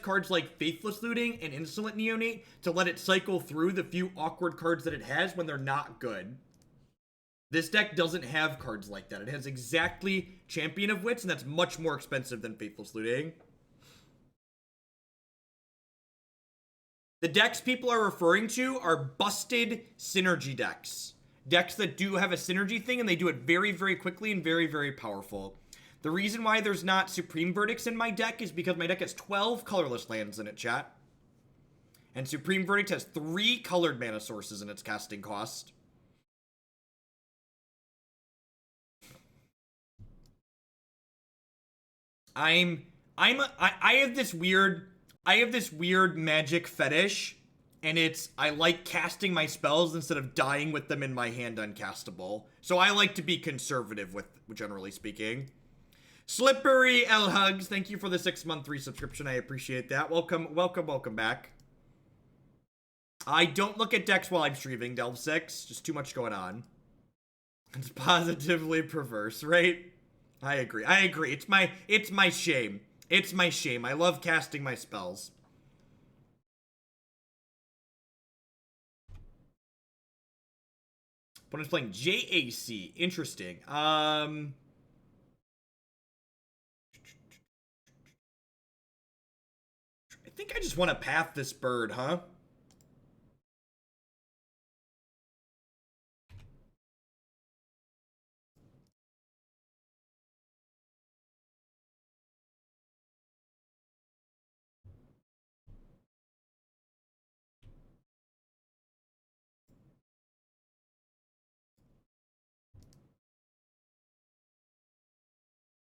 cards like Faithless Looting and Insolent Neonate to let it cycle through the few awkward cards that it has when they're not good. This deck doesn't have cards like that. It has exactly Champion of Wits, and that's much more expensive than Faithless Looting. The decks people are referring to are busted synergy decks. Decks that do have a synergy thing, and they do it very, very quickly and very, very powerful. The reason why there's not Supreme Verdicts in my deck is because my deck has 12 colorless lands in it, chat. And Supreme Verdict has 3 colored mana sources in its casting cost. I have this weird magic fetish, and it's I like casting my spells instead of dying with them in my hand uncastable. So I like to be conservative with generally speaking. Slippery L Hugs, thank you for the 6-month resubscription. I appreciate that. Welcome back. I don't look at decks while I'm streaming, Delve 6. Just too much going on. It's positively perverse, right? I agree. It's my shame. It's my shame. I love casting my spells. Opponent's playing JAC. Interesting. I think I just want to path this bird, huh?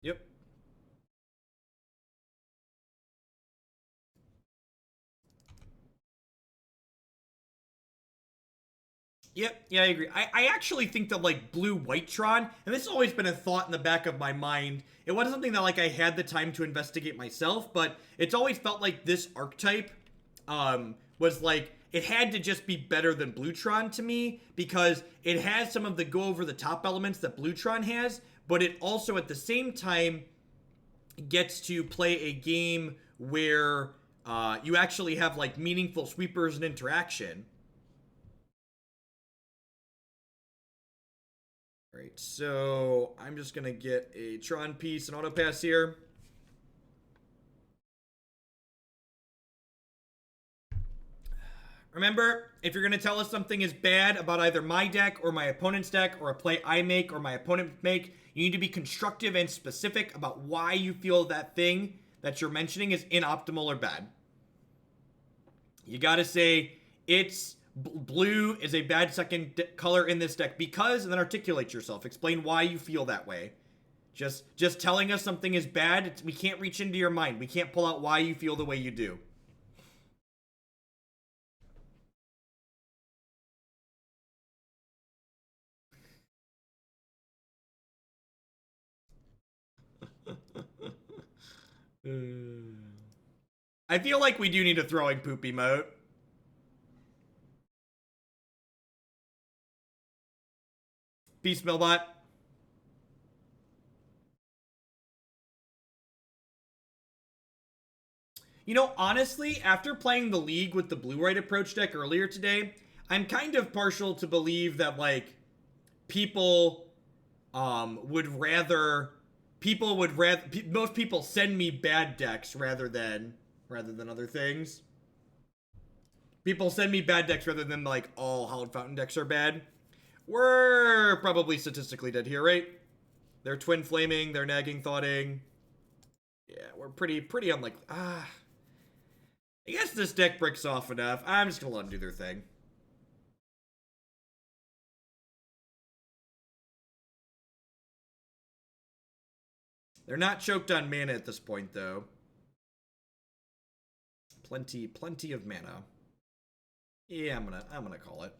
Yep. Yep, yeah, I agree. I actually think that, like, blue-white Tron, and this has always been a thought in the back of my mind. It wasn't something that, like, I had the time to investigate myself, but it's always felt like this archetype, was, like, it had to just be better than blue Tron to me, because it has some of the go-over-the-top elements that blue Tron has, but it also, at the same time, gets to play a game where, you actually have, like, meaningful sweepers and interaction. Alright, so I'm just going to get a Tron piece and auto pass here. Remember, if you're going to tell us something is bad about either my deck or my opponent's deck or a play I make or my opponent make, you need to be constructive and specific about why you feel that thing that you're mentioning is inoptimal or bad. You got to say, it's... blue is a bad second color in this deck because, and then articulate yourself. Explain why you feel that way. Just telling us something is bad, we can't reach into your mind. We can't pull out why you feel the way you do. I feel like we do need a throwing poop emote. Peace, Millbot. You know, honestly, after playing the League with the blue-white approach deck earlier today, I'm kind of partial to believe that, like, people would rather most people send me bad decks rather than other things. People send me bad decks rather than, like, all Hallowed Fountain decks are bad. We're probably statistically dead here, right? They're twin flaming, they're nagging thoughting. Yeah, we're pretty unlikely. I guess this deck breaks off enough. I'm just gonna let them do their thing. They're not choked on mana at this point, though. Plenty of mana. Yeah, I'm gonna call it.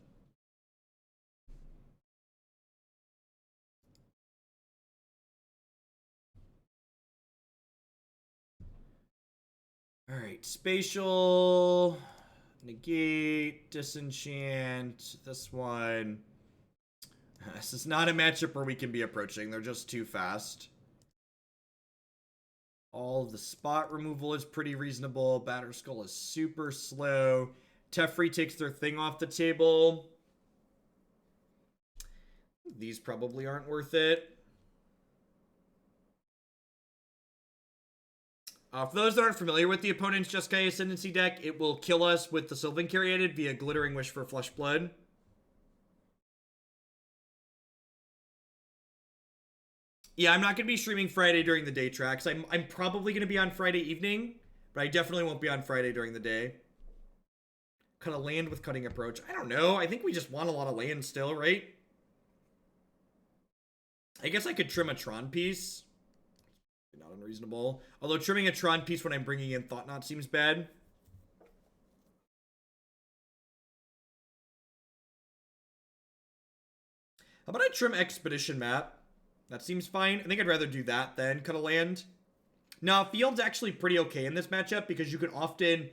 Alright, Spatial, Negate, Disenchant, this one. This is not a matchup where we can be approaching, they're just too fast. All of the spot removal is pretty reasonable. Batterskull is super slow. Teferi takes their thing off the table. These probably aren't worth it. For those that aren't familiar with the opponent's Jeskai Ascendancy deck, it will kill us with the Sylvan Carry added via Glittering Wish for Flesh Blood. Yeah, I'm not going to be streaming Friday during the day tracks. I'm probably going to be on Friday evening, but I definitely won't be on Friday during the day. Cut a land with Cutting Approach. I don't know. I think we just want a lot of land still, right? I guess I could trim a Tron piece. Not unreasonable. Although trimming a Tron piece when I'm bringing in Thought Knot seems bad. How about I trim Expedition Map? That seems fine. I think I'd rather do that than cut a land. Now, Field's actually pretty okay in this matchup because you can often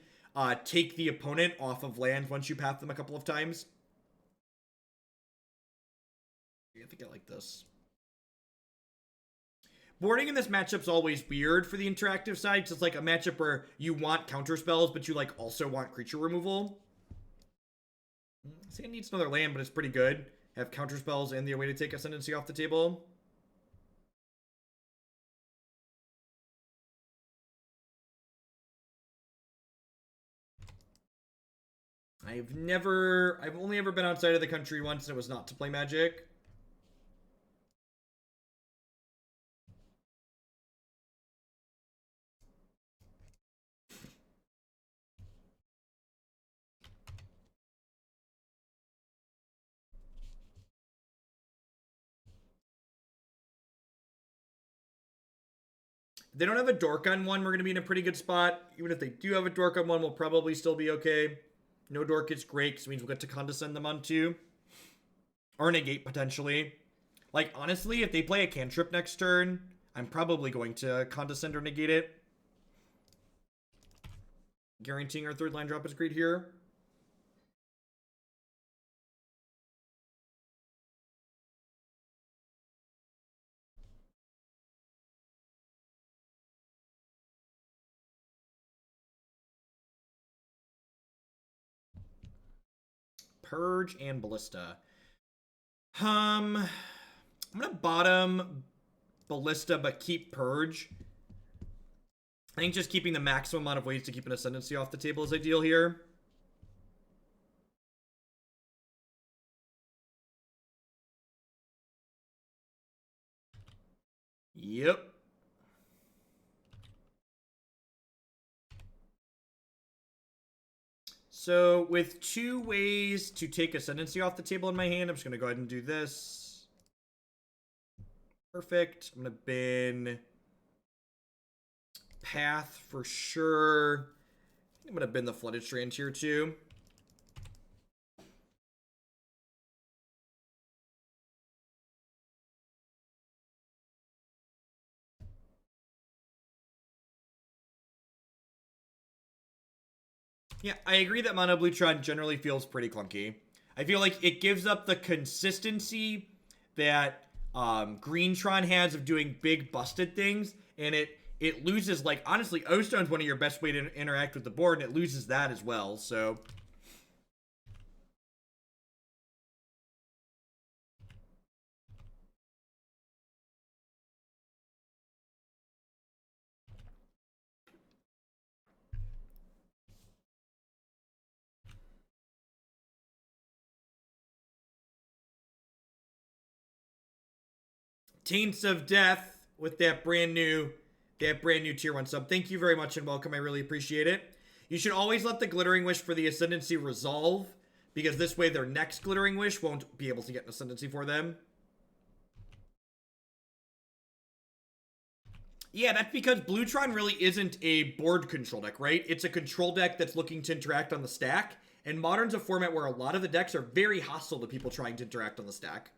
take the opponent off of land once you path them a couple of times. I think I like this. Boarding in this matchup's always weird for the interactive side, because it's like a matchup where you want counter spells, but you like also want creature removal. See, it needs another land, but it's pretty good. Have counter spells and the way to take Ascendancy off the table. I've only ever been outside of the country once, and it was not to play Magic. If they don't have a dork on one, we're going to be in a pretty good spot. Even if they do have a dork on one, we'll probably still be okay. No dork is great, because it means we'll get to condescend them on two. Or negate, potentially. Like, honestly, if they play a cantrip next turn, I'm probably going to condescend or negate it. Guaranteeing our third line drop is great here. Purge and Ballista. I'm gonna bottom Ballista, but keep Purge. I think just keeping the maximum amount of ways to keep an Ascendancy off the table is ideal here. Yep. So with 2 ways to take Ascendancy off the table in my hand, I'm just going to go ahead and do this. Perfect. I'm going to bin Path for sure. I'm going to bin the Flooded Strand here too. Yeah, I agree that Mono Blue Tron generally feels pretty clunky. I feel like it gives up the consistency that Green Tron has of doing big busted things, and it loses, like, honestly, O-Stone's one of your best way to interact with the board, and it loses that as well, so... Taints of Death with that brand new tier 1 sub. Thank you very much and welcome. I really appreciate it. You should always let the Glittering Wish for the Ascendancy resolve, because this way their next Glittering Wish won't be able to get an Ascendancy for them. Yeah, that's because Bluetron really isn't a board control deck, right? It's a control deck that's looking to interact on the stack, and Modern's a format where a lot of the decks are very hostile to people trying to interact on the stack.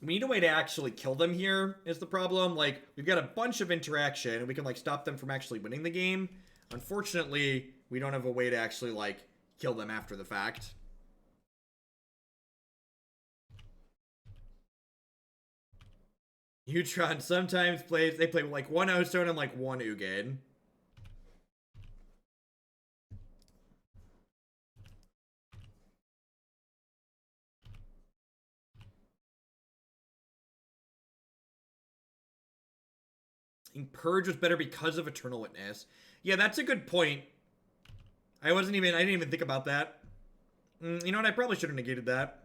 We need a way to actually kill them here is the problem. Like, we've got a bunch of interaction, and we can, like, stop them from actually winning the game. Unfortunately, we don't have a way to actually, like, kill them after the fact. Utron sometimes plays, they play like one Ozone and like one Ugin. Purge was better because of Eternal Witness. Yeah, that's a good point. I didn't even think about that. You know what, I probably should have negated that.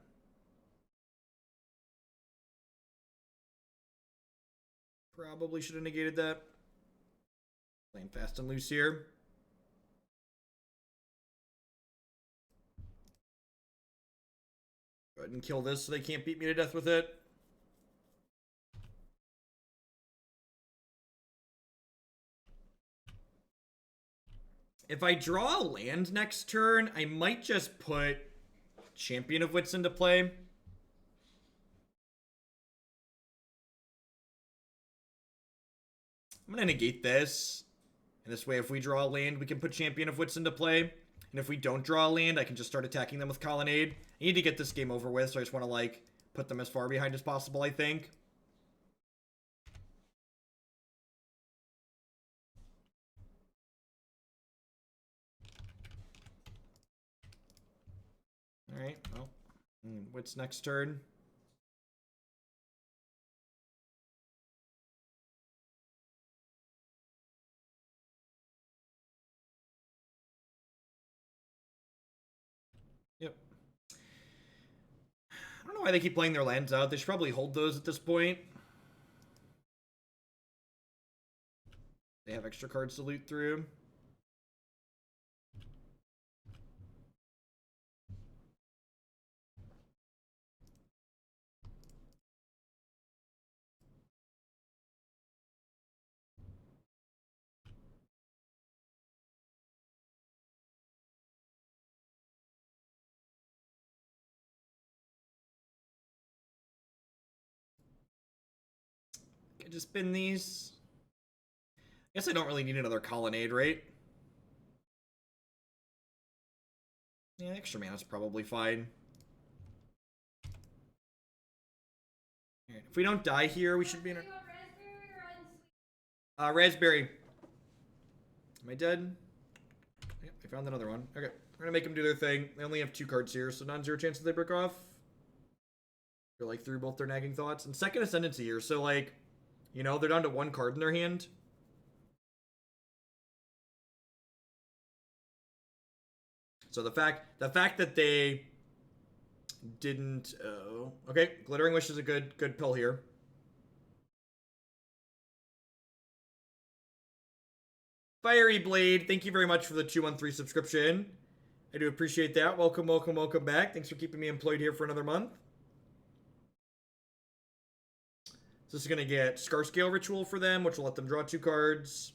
Probably should have negated that. Playing fast and loose here. Go ahead and kill this so they can't beat me to death with it. If I draw a land next turn, I might just put Champion of Wits into play. I'm going to negate this. And this way, if we draw a land, we can put Champion of Wits into play. And if we don't draw a land, I can just start attacking them with Colonnade. I need to get this game over with, so I just want to, like, put them as far behind as possible, I think. Alright, well. What's next turn? Yep. I don't know why they keep playing their lands out. They should probably hold those at this point. They have extra cards to loot through. Just spin these. I guess I don't really need another Colonnade, right? Yeah, extra mana's probably fine. Right, if we don't die here, we should be in a... Raspberry. Am I dead? Yep, I found another one. Okay, we're gonna make them do their thing. They only have 2 cards here, so non-zero chance that they break off. They're like through both their nagging thoughts. And second Ascendancy here, so like... You know, they're down to 1 card in their hand. So the fact that they didn't... okay, Glittering Wish is a good pill here. Fiery Blade, thank you very much for the 213 subscription. I do appreciate that. Welcome, welcome, welcome back. Thanks for keeping me employed here for another month. So this is going to get Scar Scale Ritual for them, which will let them draw 2 cards.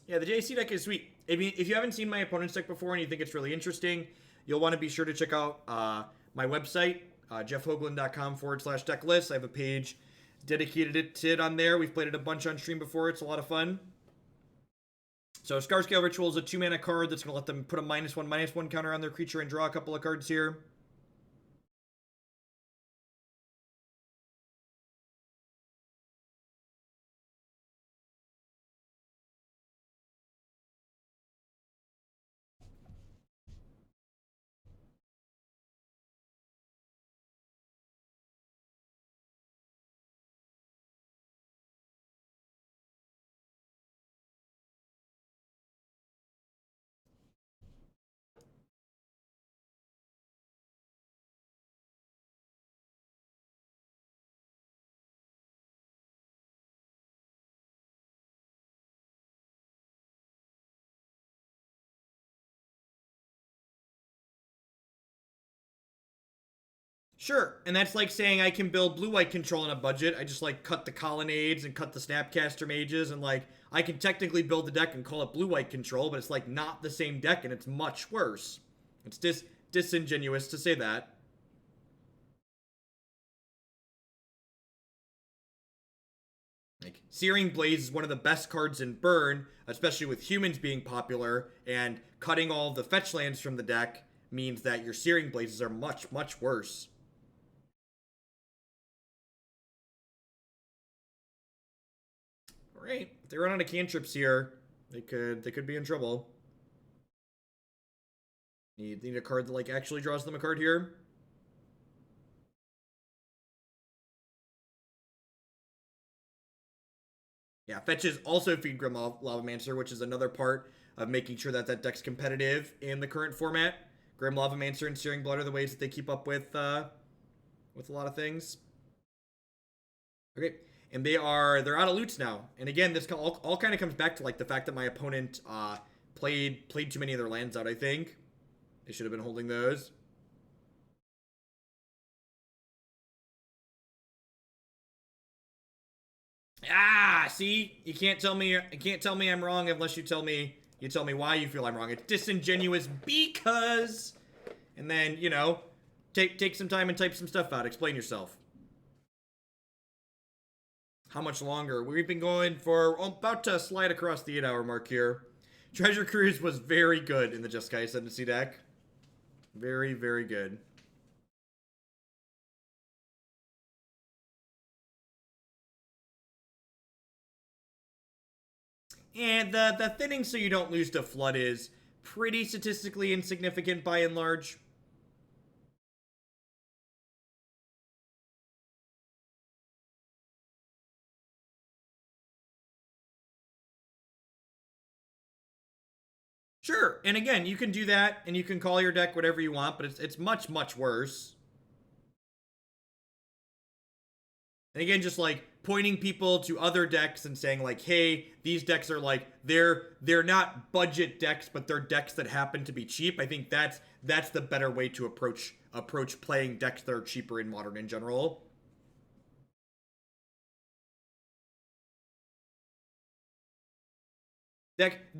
Yeah, the JC deck is sweet. If you haven't seen my opponent's deck before and you think it's really interesting, you'll want to be sure to check out my website, jeffhoagland.com/decklist. I have a page dedicated to it on there. We've played it a bunch on stream before. It's a lot of fun. So Scar Scale Ritual is a 2-mana card that's going to let them put a -1/-1 counter on their creature and draw a couple of cards here. Sure, and that's like saying I can build blue-white control on a budget. I just, like, cut the Colonnades and cut the Snapcaster Mages, and, like, I can technically build the deck and call it blue-white control, but it's, like, not the same deck, and it's much worse. It's disingenuous to say that. Like, Searing Blaze is one of the best cards in Burn, especially with humans being popular, and cutting all the fetch lands from the deck means that your Searing Blazes are much, much worse. Alright, if they run out of cantrips here, they could be in trouble. Need a card that, like, actually draws them a card here. Yeah, fetches also feed Grim Lavamancer, which is another part of making sure that that deck's competitive in the current format. Grim Lavamancer and Searing Blood are the ways that they keep up with a lot of things. Okay, and they're out of loots now. And again, this all kind of comes back to, like, the fact that my opponent played too many of their lands out, I think. They should have been holding those. Ah, see? You can't tell me I'm wrong unless you tell me why you feel I'm wrong. It's disingenuous because, and then, you know, take some time and type some stuff out. Explain yourself. How much longer? We've been going for about to slide across the 8-hour mark here. Treasure Cruise was very good in the Jeskai Ascendancy deck. Very, very good. And the thinning so you don't lose to Flood is pretty statistically insignificant by and large. Sure, and again, you can do that, and you can call your deck whatever you want, but it's much, much worse. And again, just, like, pointing people to other decks and saying, like, hey, these decks are, like, they're not budget decks, but they're decks that happen to be cheap. I think that's the better way to approach playing decks that are cheaper in Modern in general.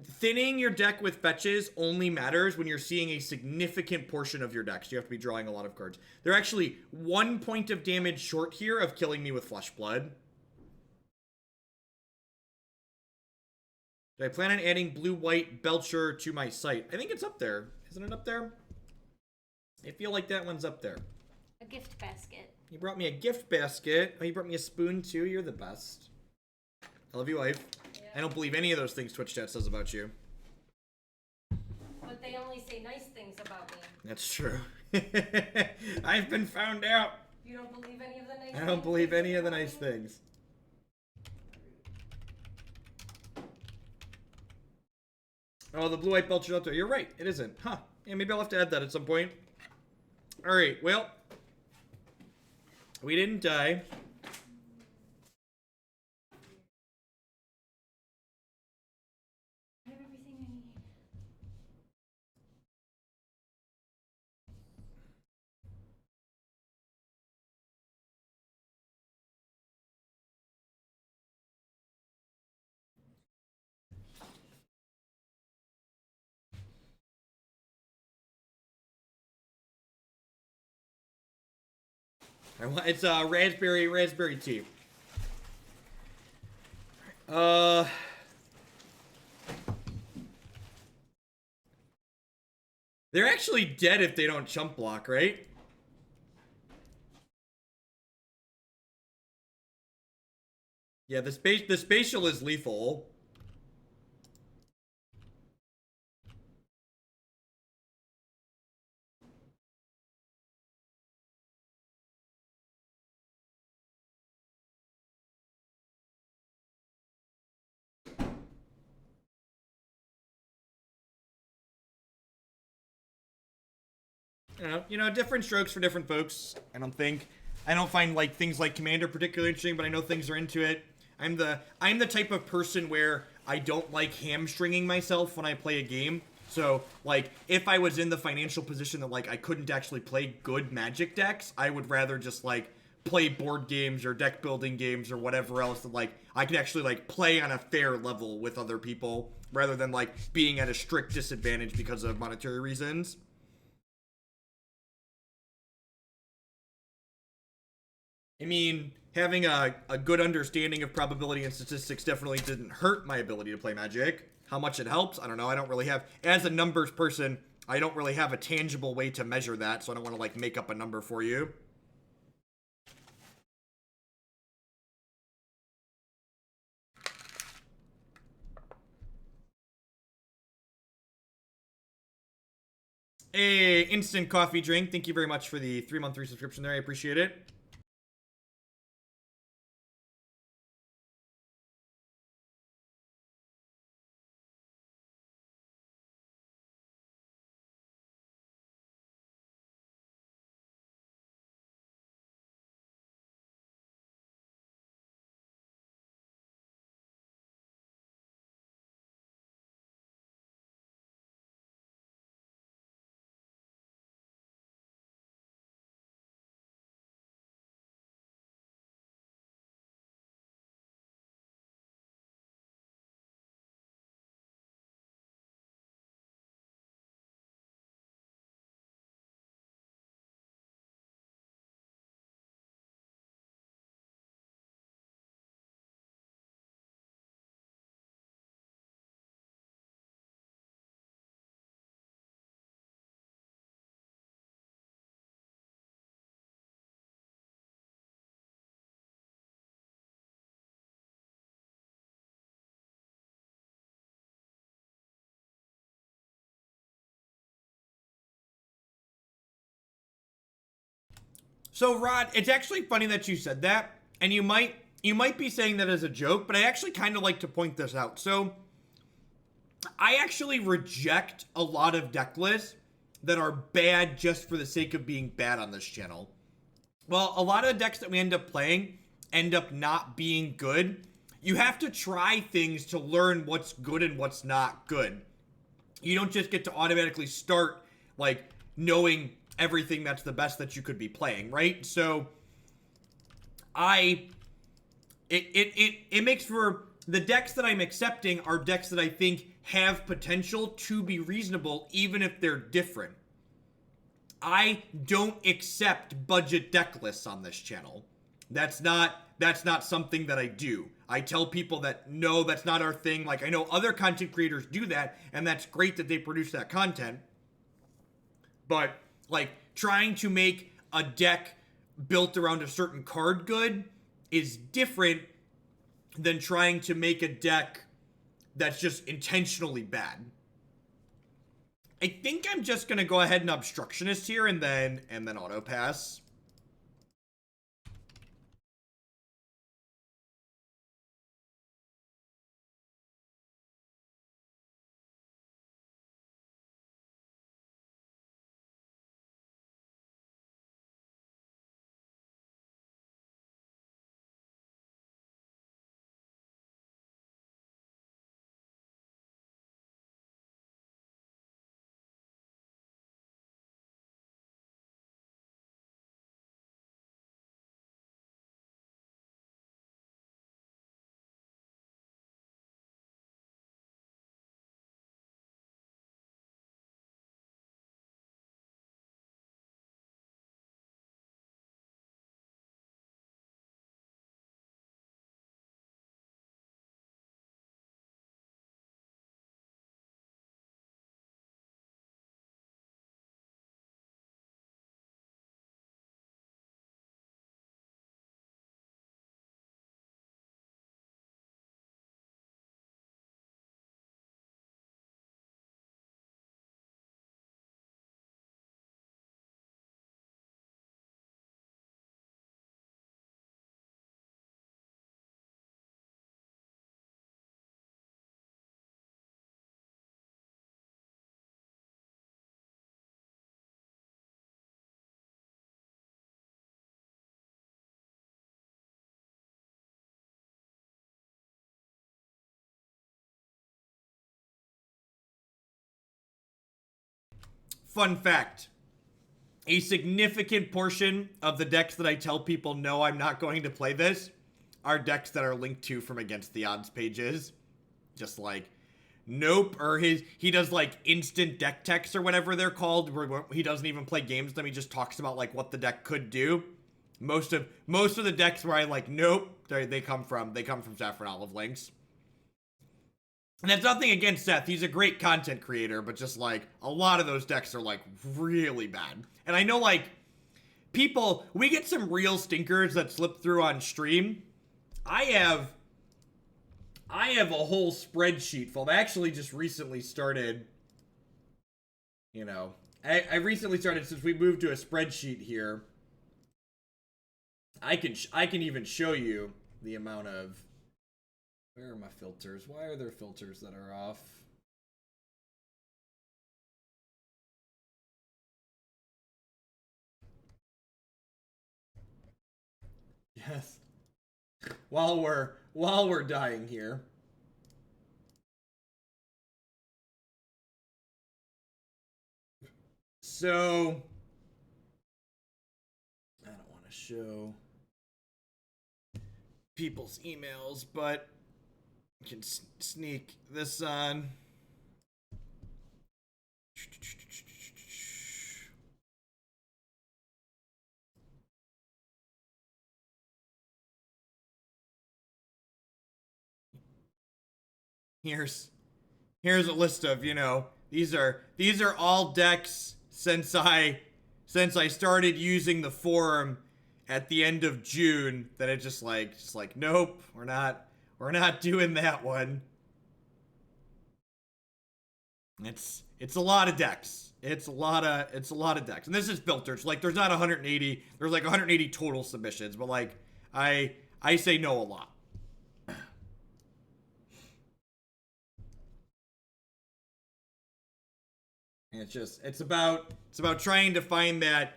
Thinning your deck with fetches only matters when you're seeing a significant portion of your decks. You have to be drawing a lot of cards. They're actually 1 point of damage short here of killing me with Flesh Blood. Do I plan on adding blue-white Belcher to my site? I think it's up there. Isn't it up there? I feel like that one's up there. A gift basket. You brought me a gift basket. Oh, you brought me a spoon too? You're the best. I love you, wife. I don't believe any of those things Twitch chat says about you. But they only say nice things about me. That's true. I've been found out. You don't believe any of the nice things? I don't believe any of the nice things. Oh, the blue-white Belcher's up there. You're right. It isn't. Huh. Yeah, maybe I'll have to add that at some point. Alright, well. We didn't die. It's raspberry tea. They're actually dead if they don't chump block, right? Yeah, the spatial is lethal. You know, different strokes for different folks. I don't find, like, things like Commander particularly interesting, but I know things are into it. I'm the type of person where I don't like hamstringing myself when I play a game. So, like, if I was in the financial position that, like, I couldn't actually play good Magic decks, I would rather just, like, play board games or deck building games or whatever else that, like, I could actually, like, play on a fair level with other people rather than, like, being at a strict disadvantage because of monetary reasons. I mean, having a good understanding of probability and statistics definitely didn't hurt my ability to play Magic. How much it helps, I don't know. I don't really have, as a numbers person, I don't really have a tangible way to measure that, so I don't want to, like, make up a number for you. A instant coffee drink. Thank you very much for the 3-month resubscription there. I appreciate it. So, Rod, it's actually funny that you said that, and you might be saying that as a joke, but I actually kind of like to point this out. So, I actually reject a lot of deck lists that are bad just for the sake of being bad on this channel. Well, a lot of decks that we end up playing end up not being good. You have to try things to learn what's good and what's not good. You don't just get to automatically start, like, knowing everything that's the best that you could be playing, right? So it makes for the decks that I'm accepting are decks that I think have potential to be reasonable even if they're different. I don't accept budget deck lists on this channel. That's not something that I do. I tell people that no, that's not our thing. Like, I know other content creators do that, and that's great that they produce that content. But, like, trying to make a deck built around a certain card good is different than trying to make a deck that's just intentionally bad. I think I'm just gonna go ahead and Obstructionist here and then auto pass. Fun fact. A significant portion of the decks that I tell people, no, I'm not going to play this, are decks that are linked to from Against the Odds pages. Just like, nope, or he does like instant deck techs or whatever they're called, where he doesn't even play games with them, he just talks about like what the deck could do. most of the decks where I like, nope, they come from Saffron Olive Links. And that's nothing against Seth. He's a great content creator, but just like a lot of those decks are like really bad. And I know like people, we get some real stinkers that slip through on stream. I have a whole spreadsheet full. I actually just recently started, you know, I recently started, since we moved to a spreadsheet here. I can even show you the amount of, where are my filters? Why are there filters that are off? Yes. While we're dying here. So I don't want to show people's emails, but I can sneak this on. Here's a list of, you know, these are all decks since I started using the forum at the end of June that it just like nope, we're not doing that one. It's a lot of decks. It's a lot of decks. And this is filters. Like there's not 180, there's like 180 total submissions, but like I say no a lot. And it's about trying to find that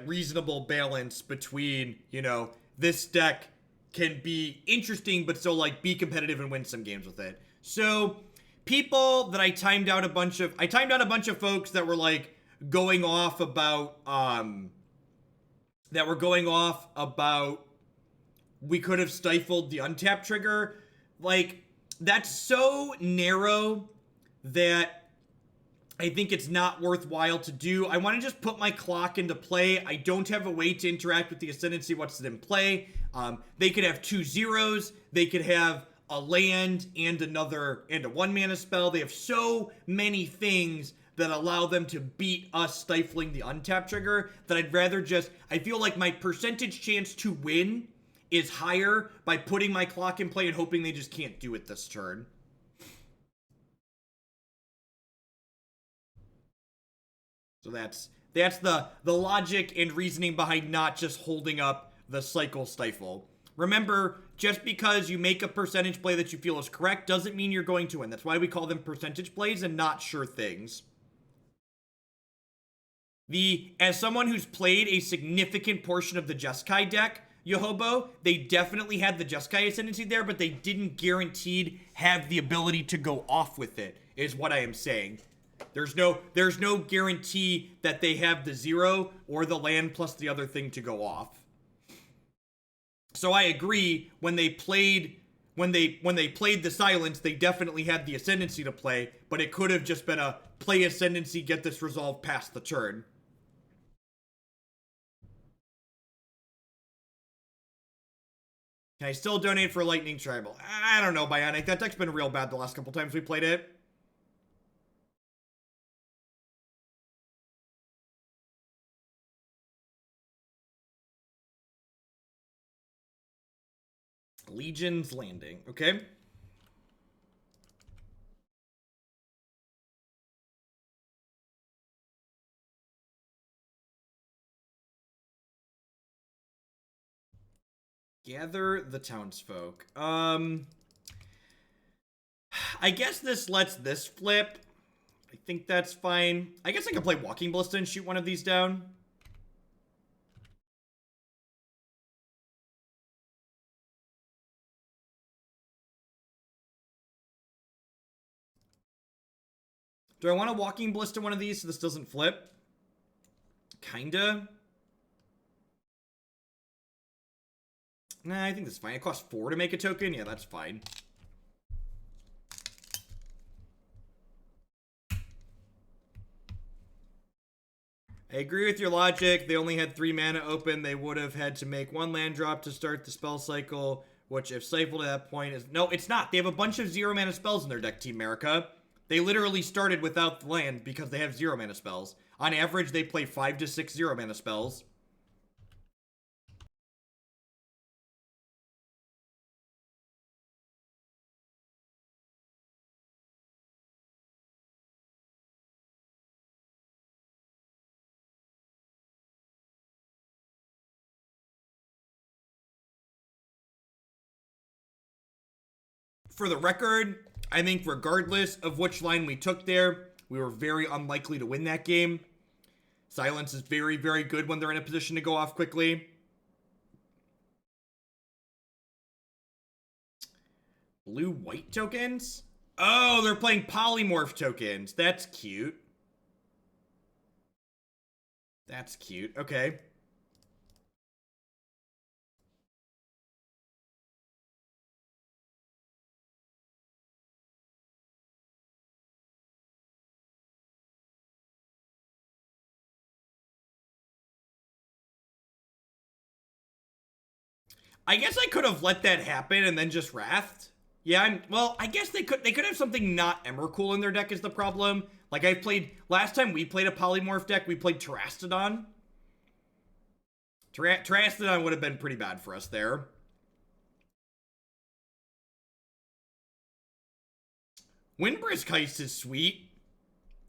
reasonable balance between, you know, this deck can be interesting but still like be competitive and win some games with it. So people that I timed out a bunch of folks that were like going off about we could have stifled the untap trigger. Like that's so narrow that I think it's not worthwhile to do. I want to just put my clock into play. I don't have a way to interact with the Ascendancy once it's in play. They could have 2 zeros. They could have a land and a 1-mana spell. They have so many things that allow them to beat us stifling the untap trigger that I'd rather just, I feel like my percentage chance to win is higher by putting my clock in play and hoping they just can't do it this turn. So that's the logic and reasoning behind not just holding up the cycle stifle. Remember, just because you make a percentage play that you feel is correct doesn't mean you're going to win. That's why we call them percentage plays and not sure things. As someone who's played a significant portion of the Jeskai deck, Yehobo, they definitely had the Jeskai Ascendancy there, but they didn't guaranteed have the ability to go off with it, is what I am saying. There's no guarantee that they have the 0 or the land plus the other thing to go off. So I agree, when they played the Silence, they definitely had the Ascendancy to play, but it could have just been a play Ascendancy, get this resolved past the turn. Can I still donate for Lightning Tribal? I don't know, Bionic. That deck's been real bad the last couple times we played it. Legion's Landing, okay. Gather the townsfolk. I guess this lets this flip. I think that's fine. I guess I can play Walking Ballista and shoot one of these down. Do I want a Walking Ballista one of these so this doesn't flip? Kinda. Nah, I think that's fine. It costs 4 to make a token. Yeah, that's fine. I agree with your logic. They only had 3 mana open. They would have had to make 1 land drop to start the spell cycle, which if stifled at that point is... No, it's not. They have a bunch of 0 mana spells in their deck, Team America. They literally started without the land because they have 0 mana spells. On average, they play 5 to 6 0 mana spells. For the record, I think regardless of which line we took there, we were very unlikely to win that game. Silence is very, very good when they're in a position to go off quickly. Blue-white tokens? Oh, they're playing polymorph tokens. That's cute. That's cute. Okay. I guess I could have let that happen and then just wrathed. Yeah, well, I guess they could have something not Emrakul in their deck is the problem. Like I played last time we played a polymorph deck, we played Terastodon. Terastodon would have been pretty bad for us there. Windbrisk Heist is sweet.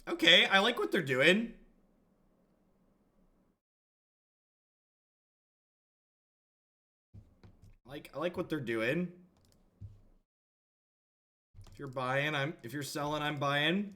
Okay, I like what they're doing. I like what they're doing. If you're buying, if you're selling, I'm buying.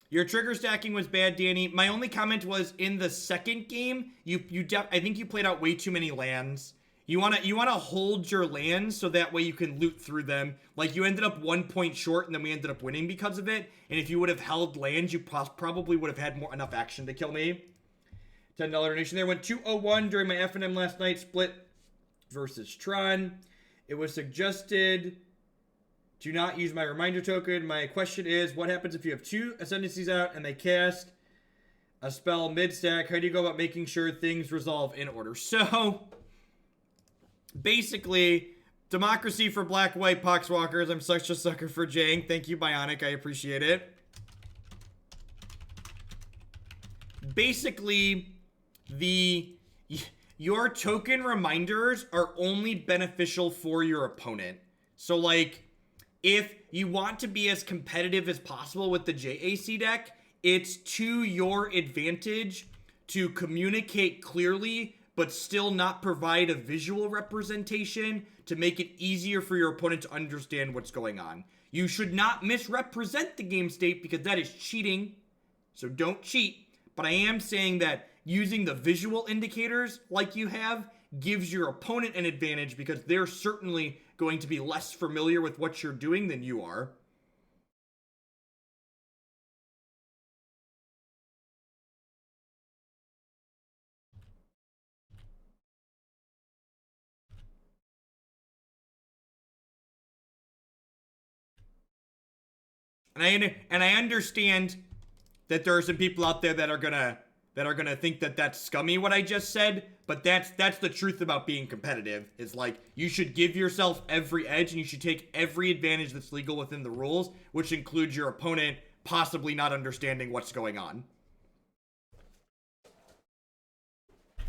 Your trigger stacking was bad, Danny. My only comment was in the second game, I think you played out way too many lands. You wanna hold your lands so that way you can loot through them. Like you ended up 1 point short, and then we ended up winning because of it. And if you would have held lands, you probably would have had enough action to kill me. $10 donation there. Went 201 during my F&M last night. Split versus Tron. It was suggested do not use my reminder token. My question is, what happens if you have 2 Ascendancies out and they cast a spell mid-stack? How do you go about making sure things resolve in order? So, basically, democracy for black-white poxwalkers. I'm such a sucker for Jang. Thank you, Bionic. I appreciate it. Basically, your token reminders are only beneficial for your opponent. So, like, if you want to be as competitive as possible with the JAC deck, it's to your advantage to communicate clearly, but still not provide a visual representation to make it easier for your opponent to understand what's going on. You should not misrepresent the game state because that is cheating, so don't cheat. But I am saying that using the visual indicators like you have gives your opponent an advantage because they're certainly going to be less familiar with what you're doing than you are. And I understand that there are some people out there that are gonna think that that's scummy what I just said, but that's the truth about being competitive. It's like you should give yourself every edge and you should take every advantage that's legal within the rules, which includes your opponent possibly not understanding what's going on.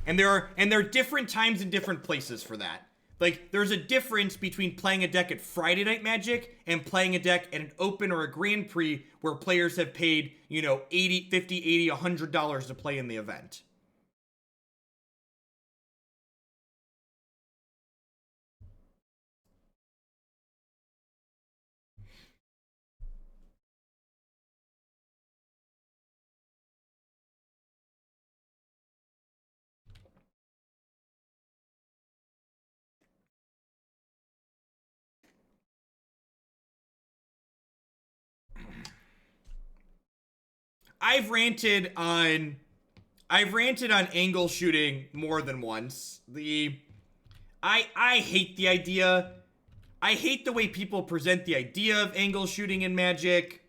And there are different times and different places for that. Like, there's a difference between playing a deck at Friday Night Magic and playing a deck at an Open or a Grand Prix where players have paid, you know, $80, $50, $80, $100 to play in the event. I've ranted on I've ranted on angle shooting more than once. I hate the idea. I hate the way people present the idea of angle shooting in Magic.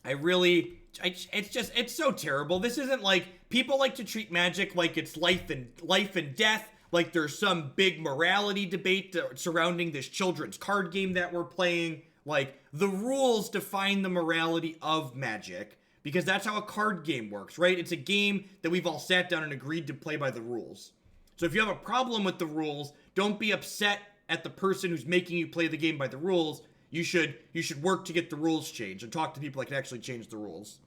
It's so terrible. This isn't like, people like to treat Magic like it's life and death, like there's some big morality debate surrounding this children's card game that we're playing. Like, the rules define the morality of Magic, because that's how a card game works, right? It's a game that we've all sat down and agreed to play by the rules. So if you have a problem with the rules, don't be upset at the person who's making you play the game by the rules. You should work to get the rules changed and talk to people that can actually change the rules.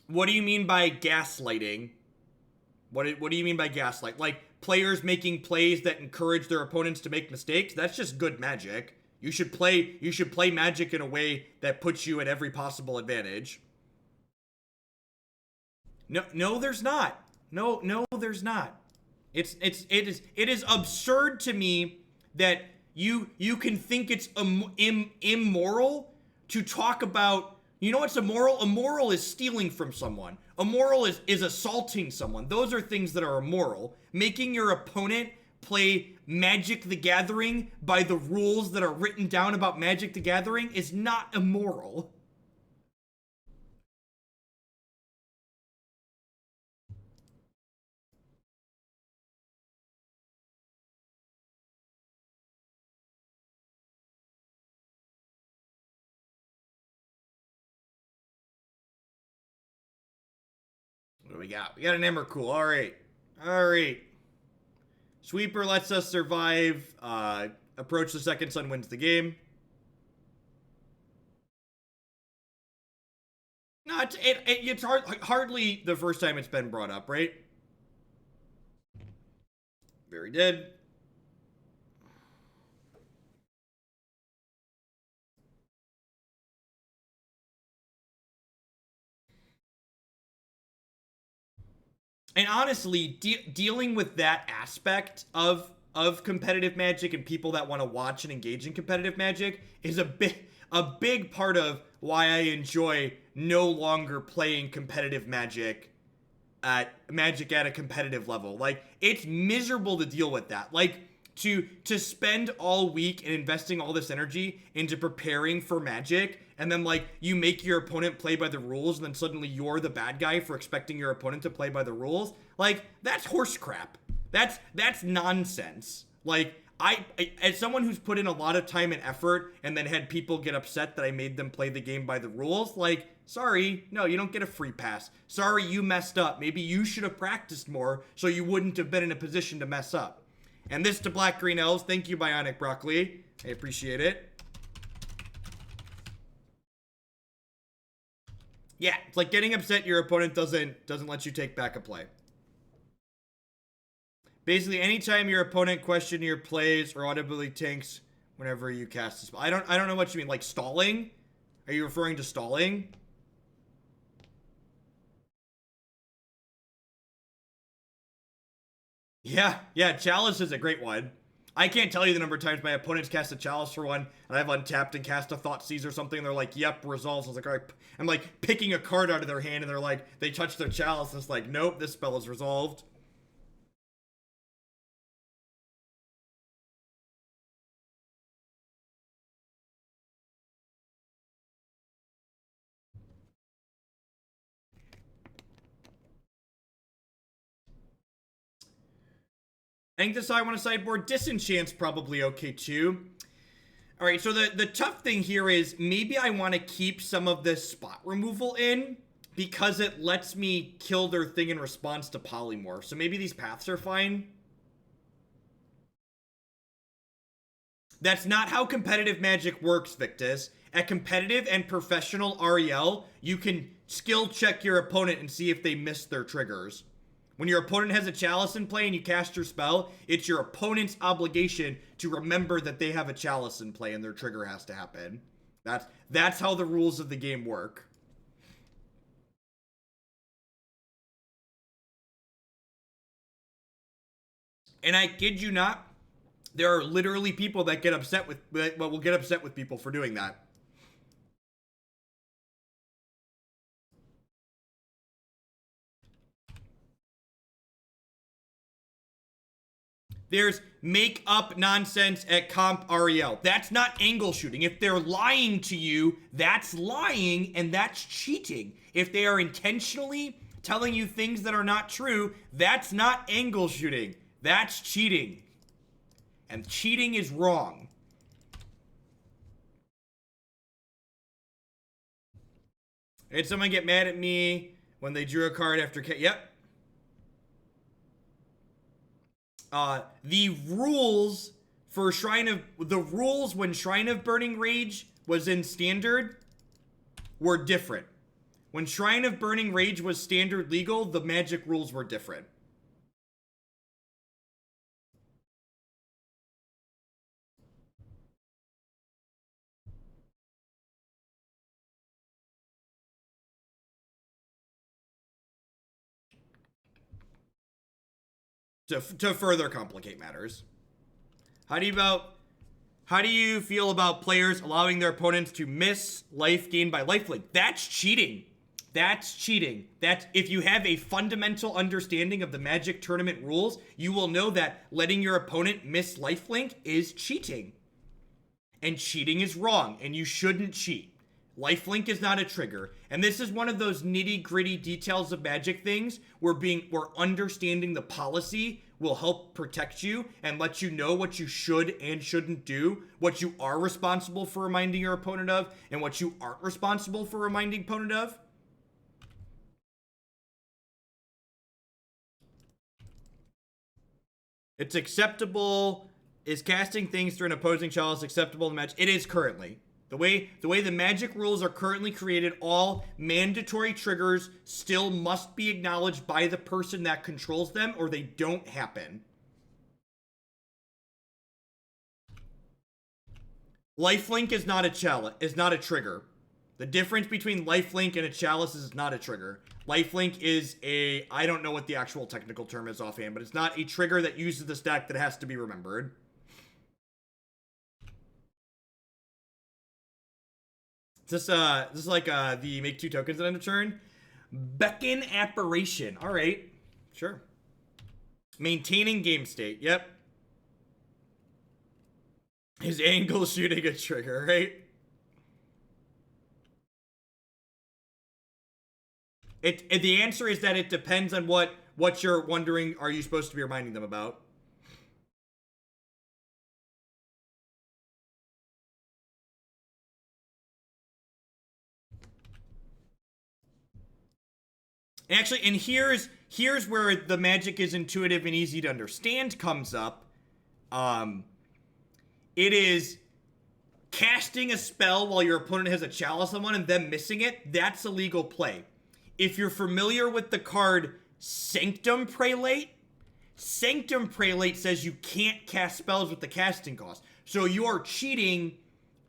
What do you mean by gaslighting? What do you mean by gaslight? Like, players making plays that encourage their opponents to make mistakes? That's just good Magic. You should play Magic in a way that puts you at every possible advantage. No, there's not. No, there's not. It is absurd to me that you can think it's immoral to talk about. You know what's immoral? Immoral is stealing from someone. Immoral is assaulting someone. Those are things that are immoral. Making your opponent play Magic the Gathering by the rules that are written down about Magic the Gathering is not immoral. What do we got? We got an Emrakul. Alright. Sweeper lets us survive. Approach the second sun wins the game. No, it's hardly the first time it's been brought up, right? Very dead. And honestly, dealing with that aspect of competitive Magic and people that want to watch and engage in competitive Magic is a big part of why I enjoy no longer playing competitive Magic at a competitive level. Like, it's miserable to deal with that. Like, to spend all week and investing all this energy into preparing for Magic, and then, like, you make your opponent play by the rules, and then suddenly you're the bad guy for expecting your opponent to play by the rules. Like, that's horse crap. That's nonsense. Like, I as someone who's put in a lot of time and effort and then had people get upset that I made them play the game by the rules, like, sorry, no, you don't get a free pass. Sorry, you messed up. Maybe you should have practiced more so you wouldn't have been in a position to mess up. And this to Black Green Elves. Thank you, Bionic Broccoli. I appreciate it. Yeah, it's like getting upset your opponent doesn't let you take back a play. Basically, anytime your opponent questions your plays or audibly tanks whenever you cast a spell. I don't know what you mean. Like stalling? Are you referring to stalling? Yeah, Chalice is a great one. I can't tell you the number of times my opponents cast a Chalice for one, and I've untapped and cast a Thought Seize or something, and they're like, yep, resolves. I was like, all right. I'm like picking a card out of their hand, and they're like, they touch their Chalice, and it's like, nope, this spell is resolved. I think this I want to sideboard. Disenchant's probably okay too. All right, so the tough thing here is maybe I want to keep some of this spot removal in because it lets me kill their thing in response to Polymorph. So maybe these paths are fine. That's not how competitive Magic works, Victus. At competitive and professional REL, you can skill check your opponent and see if they missed their triggers. When your opponent has a Chalice in play and you cast your spell, it's your opponent's obligation to remember that they have a Chalice in play and their trigger has to happen. That's how the rules of the game work. And I kid you not, there are literally people that will get upset with people for doing that. There's make up nonsense at comp REL. That's not angle shooting. If they're lying to you, that's lying and that's cheating. If they are intentionally telling you things that are not true, that's not angle shooting. That's cheating. And cheating is wrong. Did someone get mad at me when they drew a card after... Yep. The rules for the rules when Shrine of Burning Rage was in Standard were different. When Shrine of Burning Rage was Standard legal, the Magic rules were different. To further complicate matters. How do you feel about players allowing their opponents to miss life gained by lifelink? That's cheating. That's cheating. That's, if you have a fundamental understanding of the Magic tournament rules, you will know that letting your opponent miss lifelink is cheating. And cheating is wrong, and you shouldn't cheat. Lifelink is not a trigger. And this is one of those nitty-gritty details of Magic things where understanding the policy will help protect you and let you know what you should and shouldn't do, what you are responsible for reminding your opponent of, and what you aren't responsible for reminding opponent of. It's acceptable. Is casting things through an opposing chalice acceptable in the match? It is currently. The way the Magic rules are currently created, all mandatory triggers still must be acknowledged by the person that controls them, or they don't happen. Lifelink is not a trigger. The difference between lifelink and a chalice is not a trigger. Lifelink is I don't know what the actual technical term is offhand, but it's not a trigger that uses the stack that has to be remembered. This is like the make 2 tokens at end of turn. Beckon Apparition. All right, sure. Maintaining game state. Yep. Is angle shooting a trigger, right? The answer is that it depends on what you're wondering. Are you supposed to be reminding them about? Actually, and here's where the Magic is intuitive and easy to understand comes up. It is casting a spell while your opponent has a chalice on one and them missing it. That's a legal play. If you're familiar with the card Sanctum Prelate, Sanctum Prelate says you can't cast spells with the casting cost. So you are cheating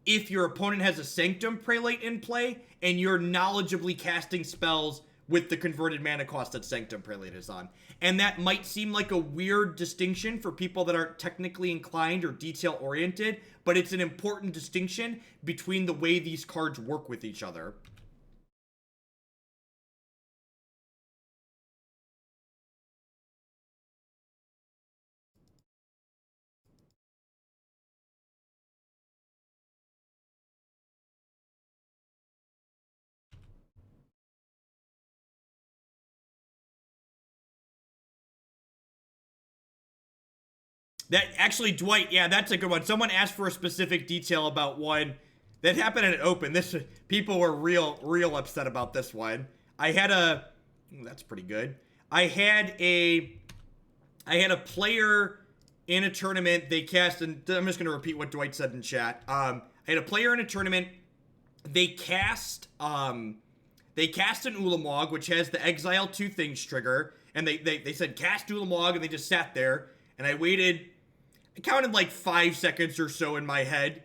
if your opponent has a Sanctum Prelate in play and you're knowledgeably casting spells with the converted mana cost that Sanctum Prelate is on. And that might seem like a weird distinction for people that aren't technically inclined or detail-oriented, but it's an important distinction between the way these cards work with each other. That actually, Dwight, yeah, that's a good one. Someone asked for a specific detail about one that happened at an open. People were real upset about this one. That's pretty good. I had a player in a tournament. They cast, and I'm just gonna repeat what Dwight said in chat. I had a player in a tournament. They cast an Ulamog, which has the Exile 2 things trigger, and they said cast Ulamog, and they just sat there, and I waited. I counted like 5 seconds or so in my head,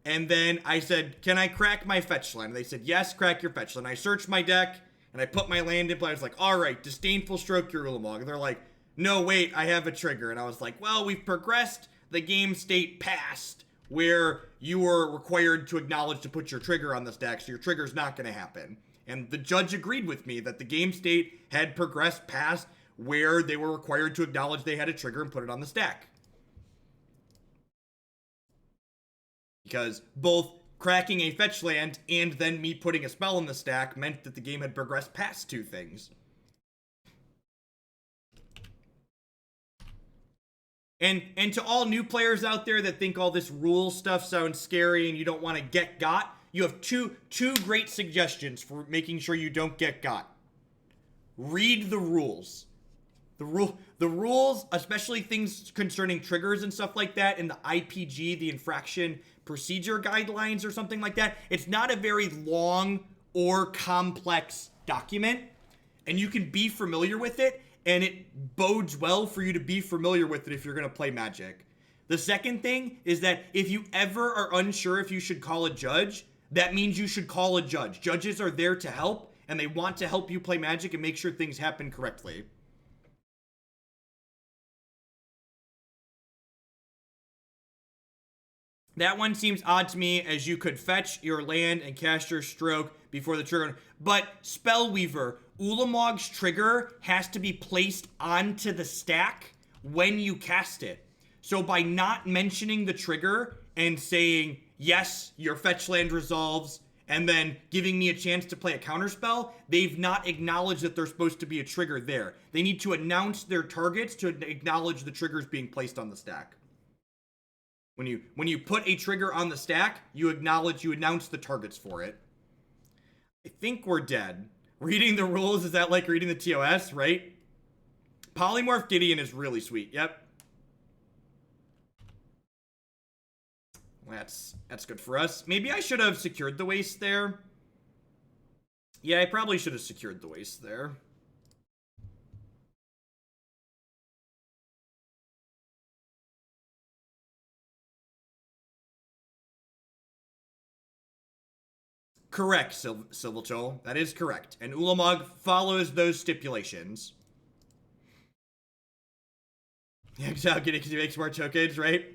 and then I said, can I crack my fetch land? And they said, yes, crack your fetch land. I searched my deck, and I put my land in play. I was like, all right, Disdainful Stroke your Ulamog. And they're like, no, wait, I have a trigger. And I was like, well, we've progressed the game state past where you were required to acknowledge to put your trigger on this deck, so your trigger's not going to happen. And the judge agreed with me that the game state had progressed past where they were required to acknowledge they had a trigger and put it on the stack. because both cracking a fetch land and then me putting a spell in the stack meant that the game had progressed past 2 things. And to all new players out there that think all this rule stuff sounds scary and you don't want to get got, you have two great suggestions for making sure you don't get got. Read the rules. The rules, especially things concerning triggers and stuff like that in the IPG, the infraction procedure guidelines or something like that, it's not a very long or complex document, and you can be familiar with it, and it bodes well for you to be familiar with it if you're going to play Magic. The second thing is that if you ever are unsure if you should call a judge, that means you should call a judge. Judges are there to help, and they want to help you play Magic and make sure things happen correctly. That one seems odd to me, as you could fetch your land and cast your stroke before the trigger. But Spellweaver, Ulamog's trigger has to be placed onto the stack when you cast it. So by not mentioning the trigger and saying, yes, your fetch land resolves, and then giving me a chance to play a counterspell, they've not acknowledged that there's supposed to be a trigger there. They need to announce their targets to acknowledge the triggers being placed on the stack. When you put a trigger on the stack, you announce the targets for it. I think we're dead. Reading the rules, is that like reading the TOS, right? Polymorph Gideon is really sweet, yep. That's good for us. Maybe I should have secured the waste there. Yeah, I probably should have secured the waste there. Correct, Silvertoll. That is correct. And Ulamog follows those stipulations. Exile getting to make smart tokens, right?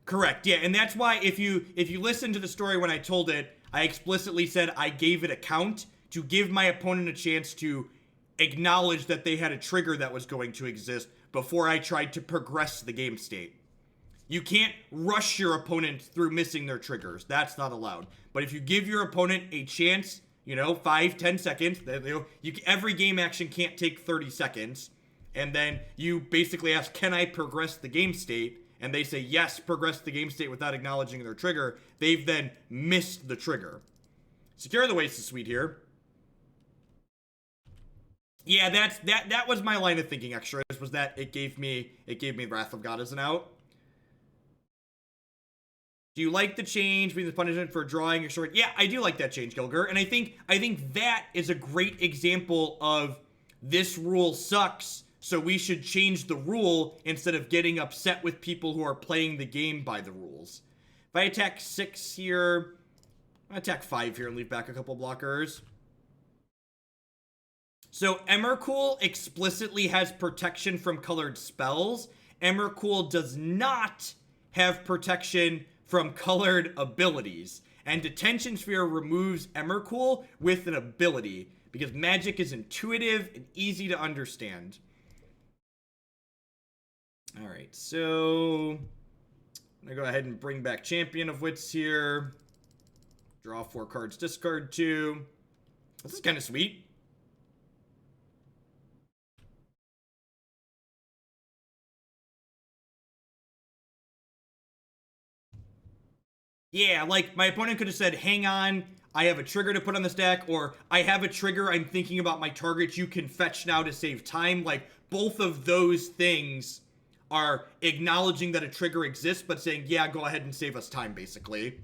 Correct, yeah, and that's why if you listen to the story when I told it, I explicitly said I gave it a count to give my opponent a chance to acknowledge that they had a trigger that was going to exist before I tried to progress the game state. You can't rush your opponent through missing their triggers. That's not allowed. But if you give your opponent a chance, 5-10 seconds, every game action can't take 30 seconds, and then you basically ask, can I progress the game state? And they say, yes, progress the game state without acknowledging their trigger. They've then missed the trigger. Secure the waste is sweet here. Yeah, that was my line of thinking, extras, was that it gave me Wrath of God as an out. Do you like the change being the punishment for drawing your sword? Yeah, I do like that change, Gilger. And I think that is a great example of this rule sucks, so we should change the rule instead of getting upset with people who are playing the game by the rules. If I attack 6 here, I'll attack 5 here and leave back a couple blockers. So Emrakul explicitly has protection from colored spells. Emrakul does not have protection from colored abilities. And Detention Sphere removes Emrakul with an ability, because Magic is intuitive and easy to understand. Alright, so I'm gonna go ahead and bring back Champion of Wits here. Draw 4 cards, discard 2. This is kind of sweet. Yeah, like, my opponent could have said, hang on, I have a trigger to put on the stack, or I have a trigger, I'm thinking about my target, you can fetch now to save time. Like, both of those things are acknowledging that a trigger exists, but saying, yeah, go ahead and save us time, basically.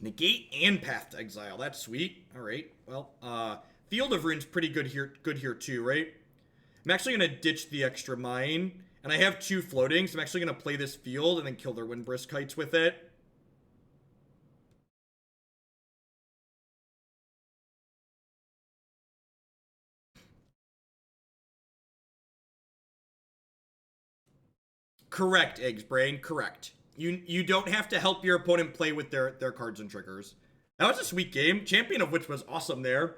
Negate and Path to Exile, that's sweet. Alright, well, Field of Rune's pretty good here too, right? I'm actually gonna ditch the extra mine. And I have 2 floating, so I'm actually going to play this field and then kill their Windbrisk Kites with it. Correct, Eggs Brain, correct. You don't have to help your opponent play with their cards and triggers. That was a sweet game. Champion of Wits was awesome there.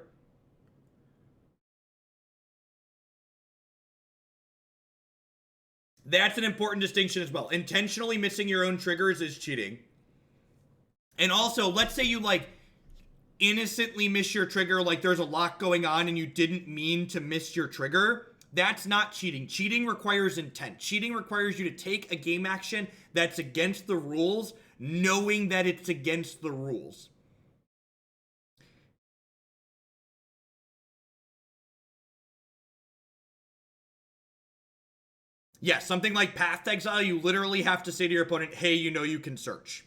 That's an important distinction as well. Intentionally missing your own triggers is cheating. And also, let's say you, like, innocently miss your trigger, like there's a lock going on and you didn't mean to miss your trigger. That's not cheating. Cheating requires intent. Cheating requires you to take a game action that's against the rules, knowing that it's against the rules. Yes, something like Path to Exile, you literally have to say to your opponent, hey, you know you can search.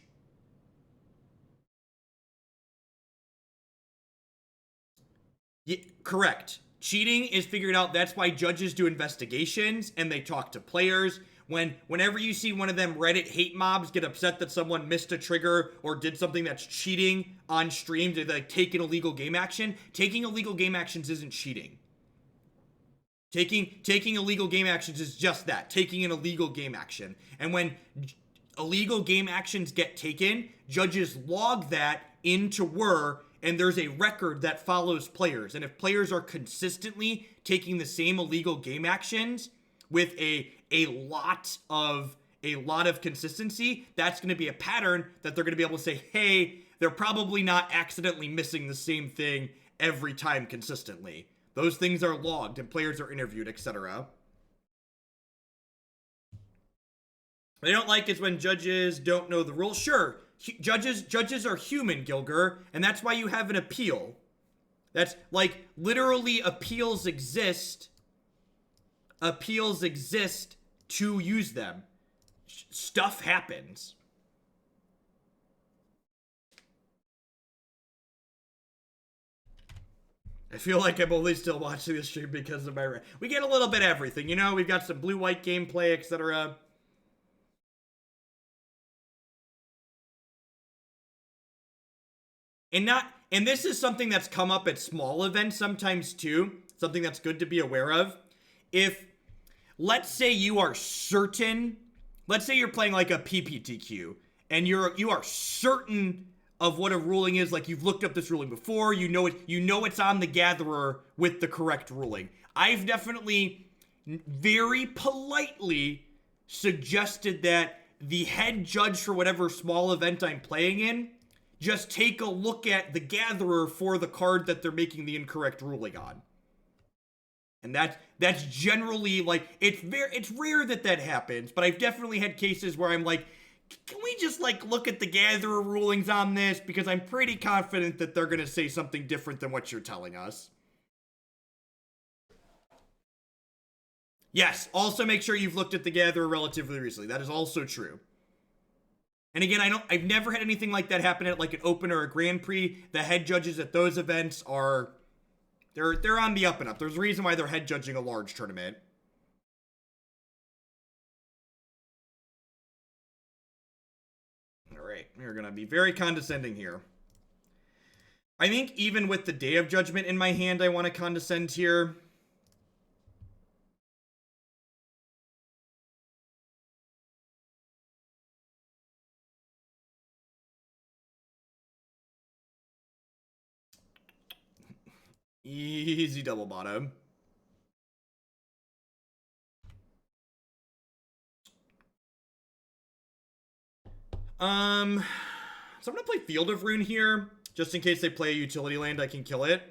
Yeah, correct. Cheating is figured out. That's why judges do investigations and they talk to players. Whenever you see one of them Reddit hate mobs get upset that someone missed a trigger or did something that's cheating on stream to, like, take an illegal game action, taking illegal game actions isn't cheating. Taking illegal game actions is just that, taking an illegal game action. And when illegal game actions get taken, judges log that into WER, and there's a record that follows players. And if players are consistently taking the same illegal game actions with a lot of consistency, that's going to be a pattern that they're going to be able to say, hey, they're probably not accidentally missing the same thing every time consistently. Those things are logged and players are interviewed, etc. What I don't like is when judges don't know the rules. Sure, judges are human, Gilger, and that's why you have an appeal. That's, like, literally appeals exist. Appeals exist to use them. Stuff happens. I feel like I'm only still watching this stream because of my... We get a little bit of everything, you know? We've got some blue-white gameplay, etc. And this is something that's come up at small events sometimes too. Something that's good to be aware of. If, let's say you are certain... Let's say you're playing like a PPTQ, and you are certain of what a ruling is, like you've looked up this ruling before, you know it's on the Gatherer with the correct ruling. I've definitely very politely suggested that the head judge for whatever small event I'm playing in just take a look at the Gatherer for the card that they're making the incorrect ruling on. And that's generally, like, it's rare that happens, but I've definitely had cases where I'm like, can we just, like, look at the Gatherer rulings on this? Because I'm pretty confident that they're going to say something different than what you're telling us. Yes, also make sure you've looked at the Gatherer relatively recently. That is also true. And again, I've never had anything like that happen at, like, an Open or a Grand Prix. The head judges at those events are... They're on the up and up. There's a reason why they're head judging a large tournament. Alright, we're gonna be very condescending here. I think even with the Day of Judgment in my hand, I want to condescend here. Easy double bottom. So I'm gonna play Field of Ruin here, just in case they play a utility land, I can kill it.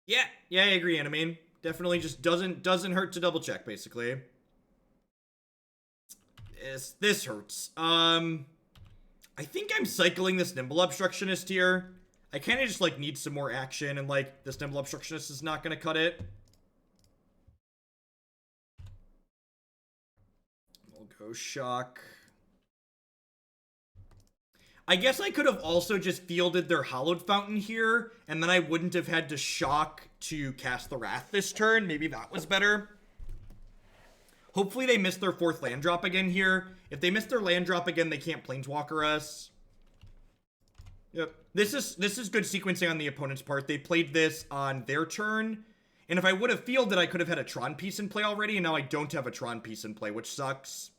Yeah, I agree, Animane. Definitely just doesn't hurt to double check, basically. This hurts. I think I'm cycling this Nimble Obstructionist here. I kind of just, like, need some more action, and, like, this Nimble Obstructionist is not going to cut it. We'll go Shock. I guess I could have also just fielded their Hallowed Fountain here, and then I wouldn't have had to Shock to cast the Wrath this turn. Maybe that was better. Hopefully they miss their 4th land drop again here. If they miss their land drop again, they can't Planeswalker us. Yep. This is good sequencing on the opponent's part. They played this on their turn. And if I would have fielded, I could have had a Tron piece in play already, and now I don't have a Tron piece in play, which sucks.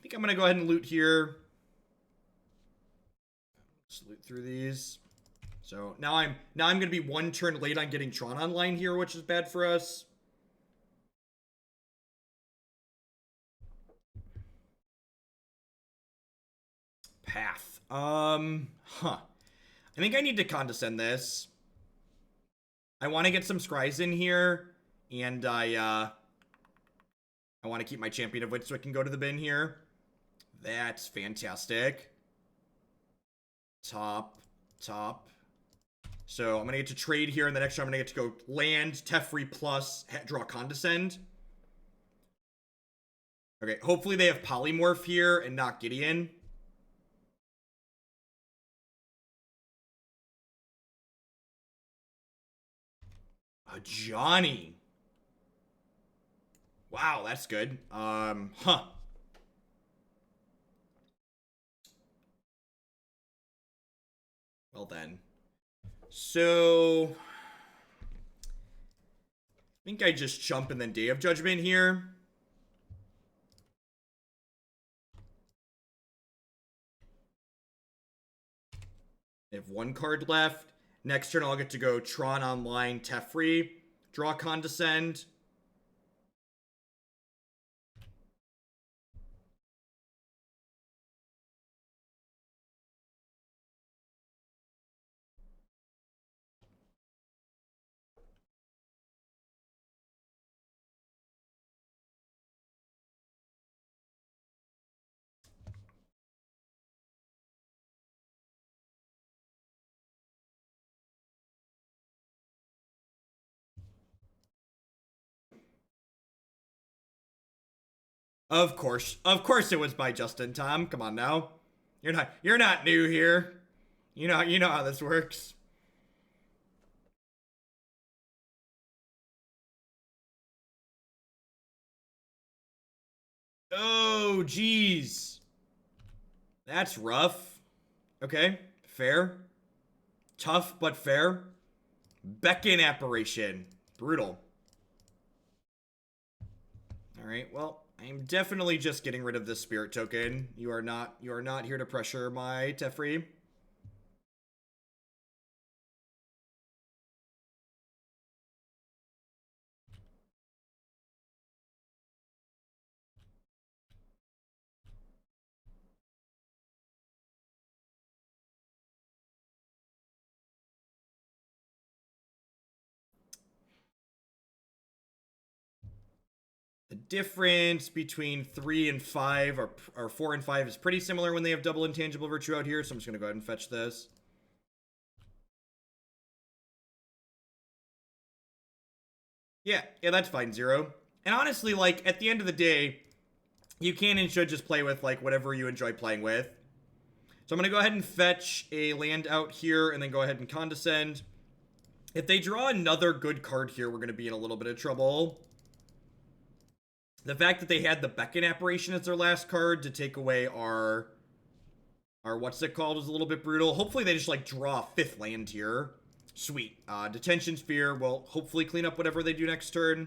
think I'm gonna go ahead and loot here. Just loot through these. So now I'm gonna be 1 turn late on getting Tron online here, which is bad for us. Path. I think I need to condescend this. I want to get some scries in here, and I want to keep my Champion of Wit so I can go to the bin here. That's fantastic. Top. So I'm going to get to trade here, and the next turn I'm going to get to go land, Teferi plus, draw Condescend. Okay, hopefully they have Polymorph here and not Gideon. Johnny. Wow, that's good. Well then. So I think I just jump and then Day of Judgment here. I have 1 card left. Next turn, I'll get to go Tron online, Teferi, draw Condescend. Of course it was by Justin Tom. Come on now. You're not new here. You know how this works. Oh, geez. That's rough. Okay, fair. Tough, but fair. Beckon Apparition. Brutal. Alright, well, I'm definitely just getting rid of this spirit token. You are not here to pressure my Teferi. The difference between 3 and 5 or 4 and 5 is pretty similar when they have double intangible virtue out here, so I'm just gonna go ahead and fetch this. Yeah, that's fine, 0. And honestly, like, at the end of the day, you can and should just play with, like, whatever you enjoy playing with. So I'm gonna go ahead and fetch a land out here, and then go ahead and Condescend. If they draw another good card here, we're gonna be in a little bit of trouble. The fact that they had the Beckon Apparition as their last card to take away our what's it called was a little bit brutal. Hopefully they just, like, draw a 5th land here. Sweet. Detention Sphere will hopefully clean up whatever they do next turn.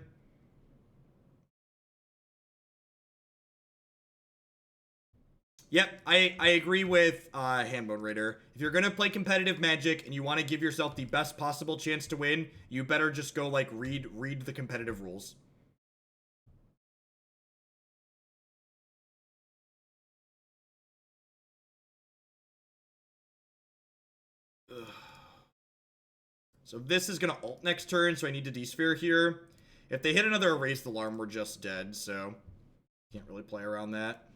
Yep, I agree with Hambone Raider. If you're gonna play competitive Magic and you want to give yourself the best possible chance to win, you better just go, like, read the competitive rules. Ugh. So this is going to ult next turn, so I need to D-Sphere here. If they hit another Erase the Alarm, we're just dead, so can't really play around that.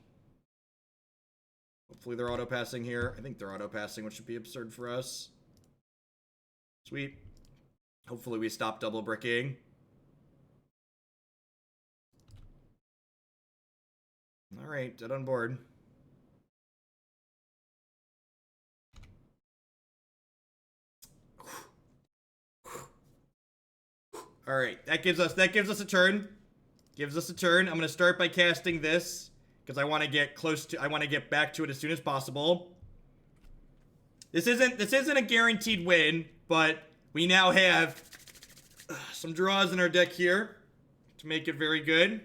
Hopefully they're auto-passing here. I think they're auto-passing, which would be absurd for us. Sweet. Hopefully we stop double bricking. Alright, dead on board. Alright, that gives us a turn. Gives us a turn. I'm gonna start by casting this, because I want to get back to it as soon as possible. This isn't a guaranteed win, but we now have some draws in our deck here to make it very good.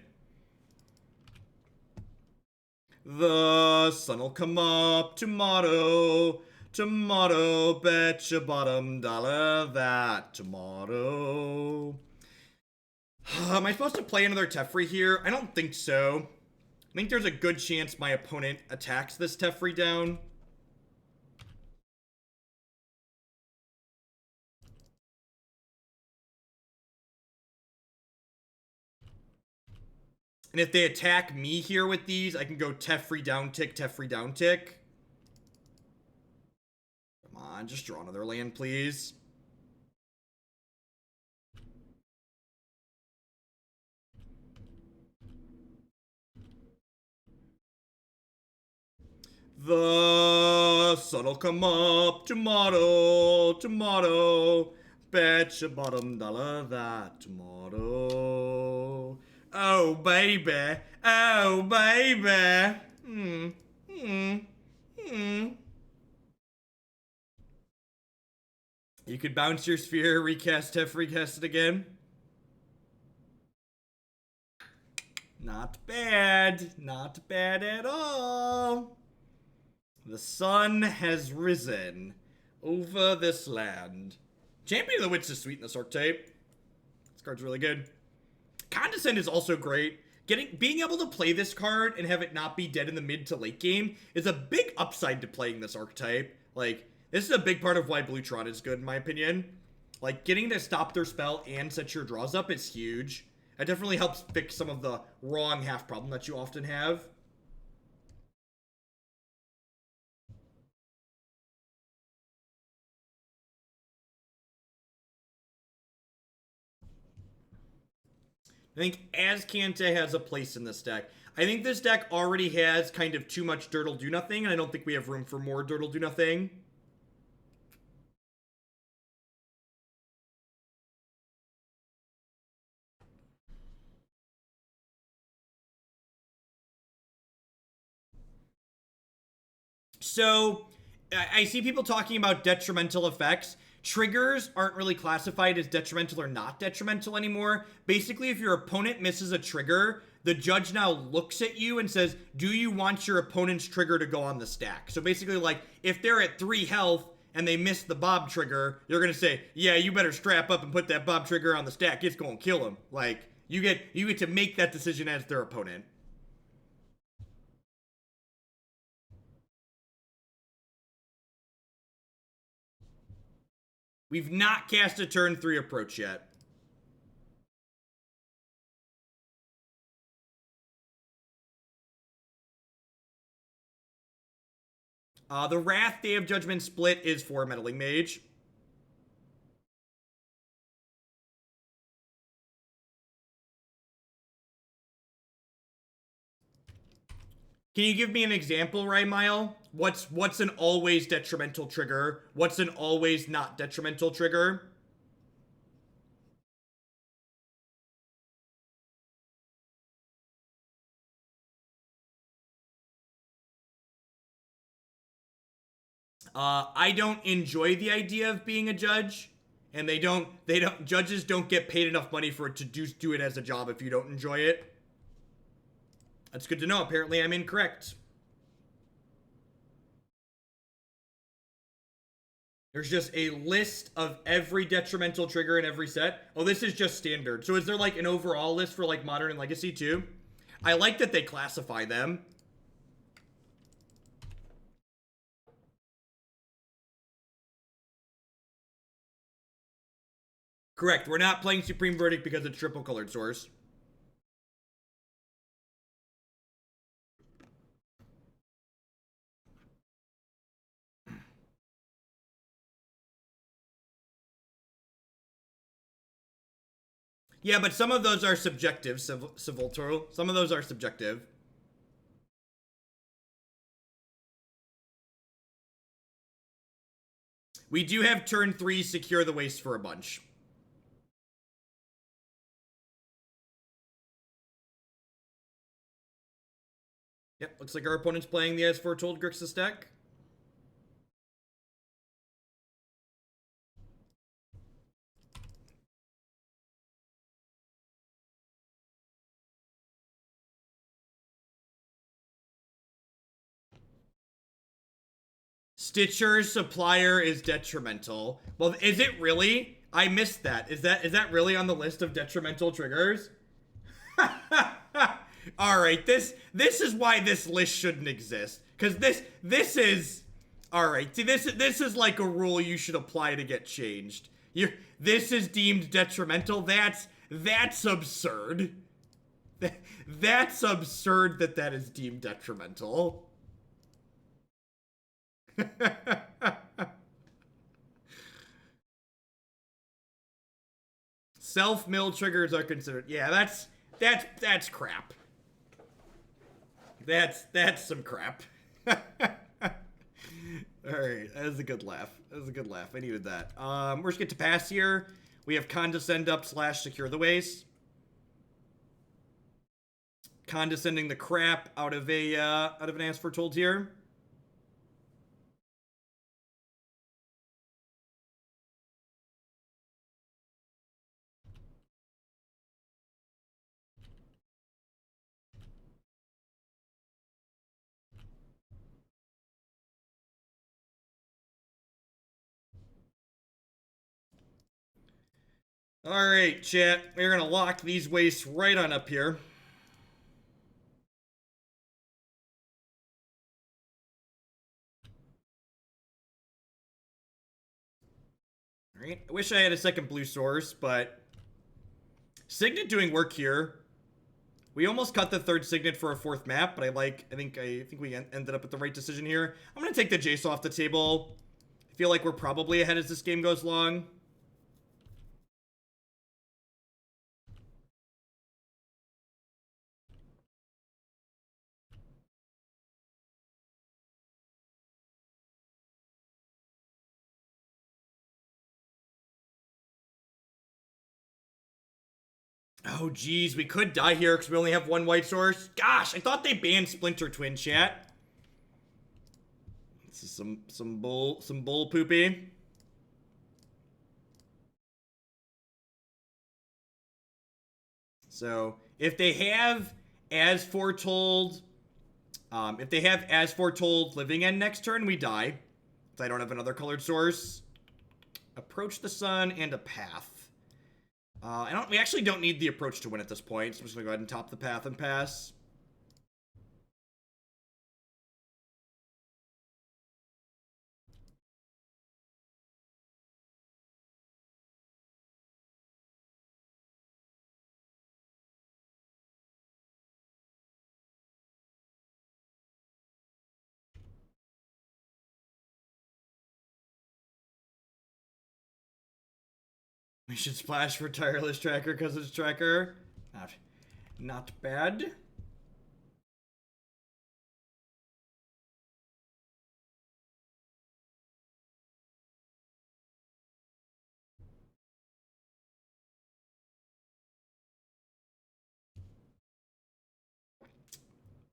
The sun'll come up tomorrow. Tomorrow, bet your bottom dollar that tomorrow. Am I supposed to play another Teferi here? I don't think so. I think there's a good chance my opponent attacks this Teferi down. And if they attack me here with these, I can go Teferi down tick, Teferi down tick. Come on, just draw another land, please. The sun'll come up tomorrow, tomorrow. Bet your bottom dollar that tomorrow. Oh, baby. Oh, baby. You could bounce your sphere, recast Teferi, cast it again. Not bad. Not bad at all. The sun has risen over this land. Champion of the Wits is sweet in this archetype. This card's really good. Condescend is also great. Being able to play this card and have it not be dead in the mid to late game is a big upside to playing this archetype. Like, this is a big part of why Blue Tron is good, in my opinion. Like, getting to stop their spell and set your draws up is huge. It definitely helps fix some of the wrong half problem that you often have. I think Azcanta has a place in this deck. I think this deck already has kind of too much Dirt'll Do Nothing, and I don't think we have room for more Dirt'll Do Nothing. So, I see people talking about detrimental effects. Triggers aren't really classified as detrimental or not detrimental anymore. Basically, if your opponent misses a trigger, the judge now looks at you and says, do you want your opponent's trigger to go on the stack? So basically, like, if they're at 3 health and they miss the Bob trigger, you're going to say, yeah, you better strap up and put that Bob trigger on the stack. It's going to kill him. Like, you get to make that decision as their opponent. We've not cast a turn 3 approach yet. The Wrath Day of Judgment split is for Meddling Mage. Can you give me an example, Rymile? What's an always detrimental trigger? What's an always not detrimental trigger? I don't enjoy the idea of being a judge, and judges don't get paid enough money for it to do it as a job if you don't enjoy it. That's good to know. Apparently I'm incorrect. There's just a list of every detrimental trigger in every set. Oh, this is just standard. So is there like an overall list for like Modern and Legacy too? I like that they classify them. Correct. We're not playing Supreme Verdict because it's triple colored source. Yeah, but some of those are subjective, Civiltoro. Some of those are subjective. We do have turn 3 secure the waste for a bunch. Yep, looks like our opponent's playing the as Foretold Grixis deck. Stitcher's supplier is detrimental. Well, is it really? I missed that. Is that really on the list of detrimental triggers? All right, this is why this list shouldn't exist. Cuz this is all right. See, this is like a rule you should apply to get changed. This is deemed detrimental. That's absurd. That's absurd that is deemed detrimental. Self-mill triggers are considered. Yeah, that's crap. That's some crap. All right, that was a good laugh. That was a good laugh. I needed that. We're just get to pass here. We have condescend up / secure the ways. Condescending the crap out of an As Foretold here. Alright, chat. We're gonna lock these wastes right on up here. Alright, I wish I had a second blue source, but Signet doing work here. We almost cut the third Signet for a fourth map, but I think we ended up with the right decision here. I'm gonna take the Jace off the table. I feel like we're probably ahead as this game goes along. Oh, geez, we could die here because we only have one white source. Gosh, I thought they banned Splinter Twin, chat. This is some bull poopy. So if they have As Foretold, Living End next turn, we die. If I don't have another colored source. Approach the Sun and a Path. We actually don't need the approach to win at this point, so I'm just gonna go ahead and top the path and pass. We should splash for Tireless Tracker because it's Tracker. Not bad.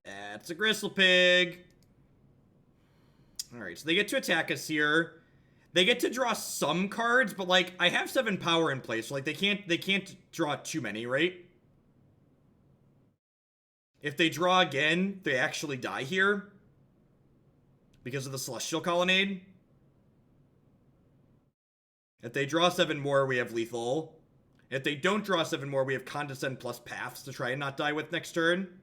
That's a Gristle Pig. Alright, so they get to attack us here. They get to draw some cards, but like I have 7 power in place, so like they can't draw too many, right? If they draw again, they actually die here because of the Celestial Colonnade. If they draw 7 more, we have lethal. If they don't draw 7 more, we have Condescend plus Paths to try and not die with next turn.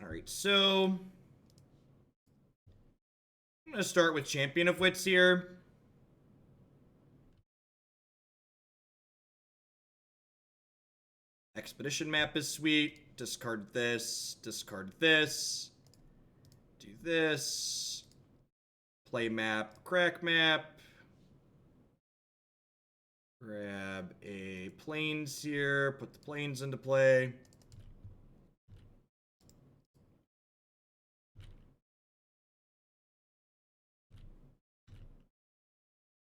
Alright, so I'm going to start with Champion of Wits here. Expedition map is sweet. Discard this. Discard this. Do this. Play map. Crack map. Grab a plains here. Put the plains into play.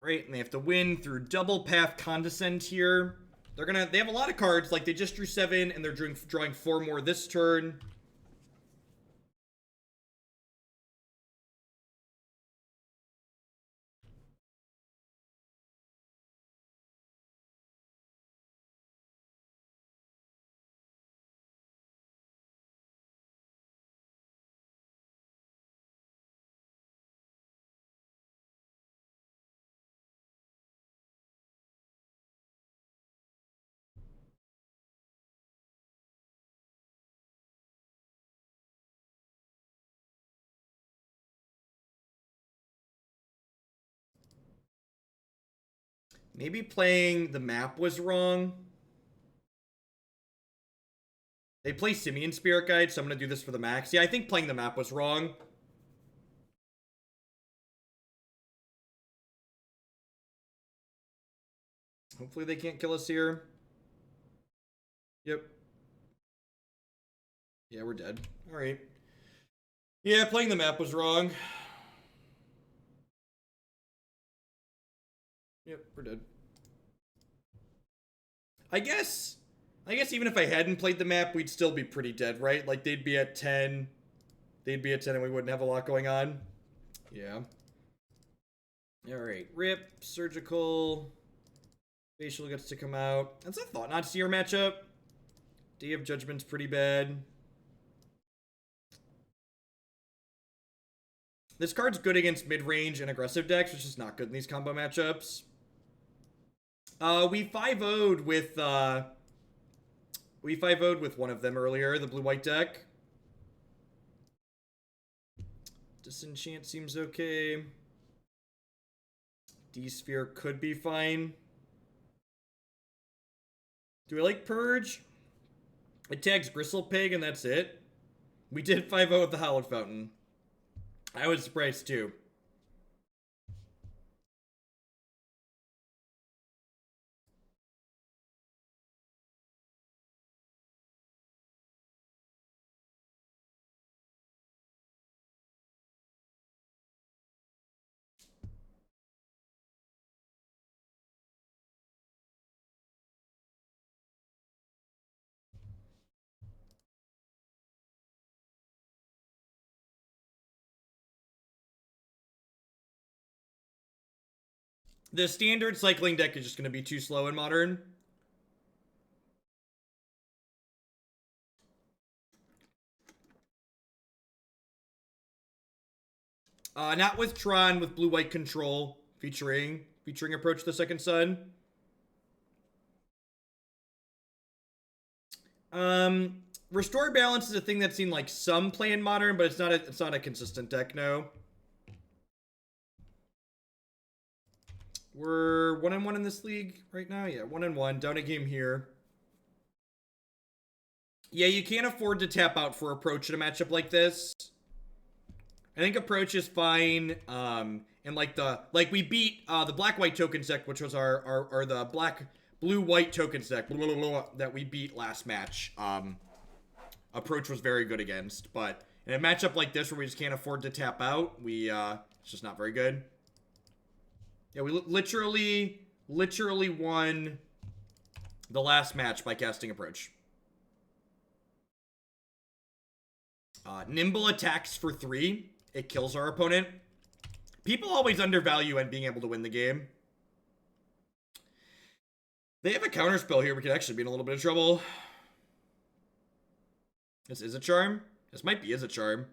Right, and they have to win through double path condescend here. They have a lot of cards, like they just drew 7 and they're drawing 4 more this turn. Maybe playing the map was wrong. They play Simian Spirit Guide, so I'm going to do this for the max. Yeah, I think playing the map was wrong. Hopefully they can't kill us here. Yep. Yeah, we're dead. Alright. Yeah, playing the map was wrong. Yep, we're dead. I guess even if I hadn't played the map, we'd still be pretty dead, right? Like, they'd be at 10. They'd be at 10 and we wouldn't have a lot going on. Yeah. Alright, Rip, Surgical. Facial gets to come out. That's a Thought Not Seer matchup. Day of Judgment's pretty bad. This card's good against mid-range and aggressive decks, which is not good in these combo matchups. We 5-0'd with one of them earlier, the blue-white deck. Disenchant seems okay. D-Sphere could be fine. Do we like Purge? It tags Gristle Pig and that's it. We did 5-0 with the Hallowed Fountain. I was surprised too. The standard cycling deck is just going to be too slow in Modern. Not with Tron, with blue-white control, featuring Approach the Second Sun. Restore Balance is a thing that's seen like some play in Modern, but it's not a consistent deck, no. We're 1-1 in this league right now. Yeah, 1-1. Down a game here. Yeah, you can't afford to tap out for Approach in a matchup like this. I think Approach is fine. And we beat the black-white tokens deck, which was the blue-white tokens deck that we beat last match. Approach was very good against, but in a matchup like this where we just can't afford to tap out, it's just not very good. Yeah, we literally won the last match by casting Approach. Nimble attacks for 3. It kills our opponent. People always undervalue and being able to win the game. They have a counterspell here. We could actually be in a little bit of trouble. This is a charm. This might be a charm.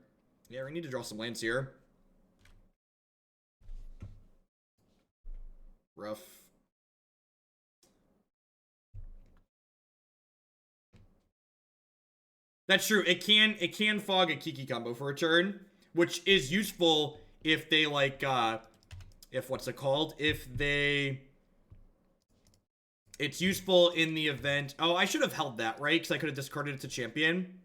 Yeah, we need to draw some lands here. Rough. That's true. It can fog a Kiki combo for a turn, which is useful if they it's useful in the event. Oh, I should have held that, right? Because I could have discarded it to champion.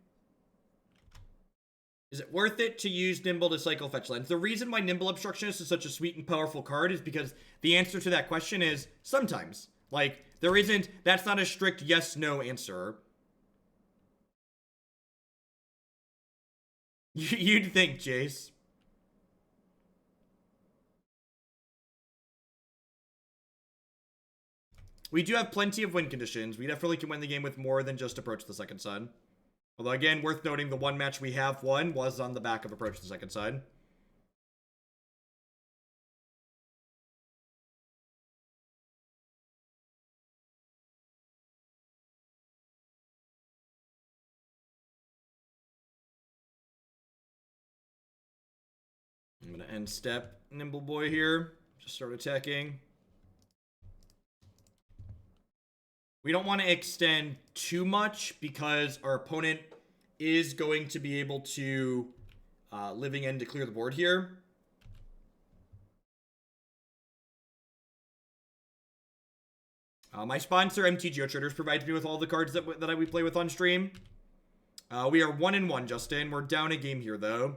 Is it worth it to use Nimble to cycle fetch lands? The reason why Nimble Obstructionist is such a sweet and powerful card is because the answer to that question is sometimes. Like, that's not a strict yes-no answer. You'd think, Jace. We do have plenty of win conditions. We definitely can win the game with more than just Approach the Second Sun. Although, again, worth noting, the one match we have won was on the back of Approach the Second Sun. I'm going to end step Nimble Boy here. Just start attacking. We don't want to extend too much because our opponent is going to be able to Living End to clear the board here. My sponsor, MTGO Traders, provides me with all the cards that we play with on stream. We are 1-1, Justin. We're down a game here, though.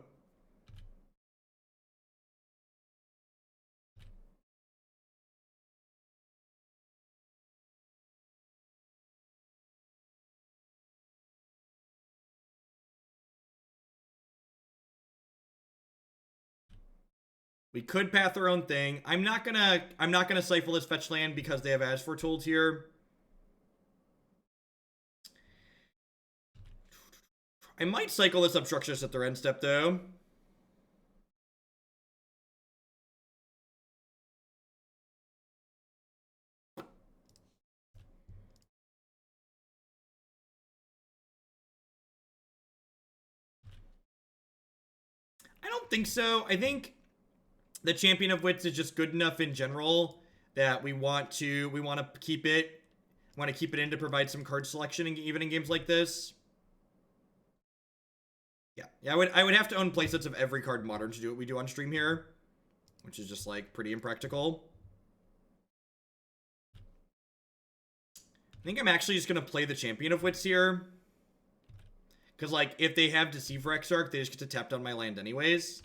We could path our own thing. I'm not gonna cycle this fetch land because they have As Foretold here. I might cycle this Obstructionist at their end step though. I don't think so. I think the Champion of Wits is just good enough in general that we want to keep it. Want to keep it in to provide some card selection, even in games like this. Yeah. I would have to own playsets of every card Modern to do what we do on stream here, which is just like pretty impractical. I think I'm actually just gonna play the Champion of Wits here, because like if they have Deceiver Exarch, they just get to tap down my land anyways.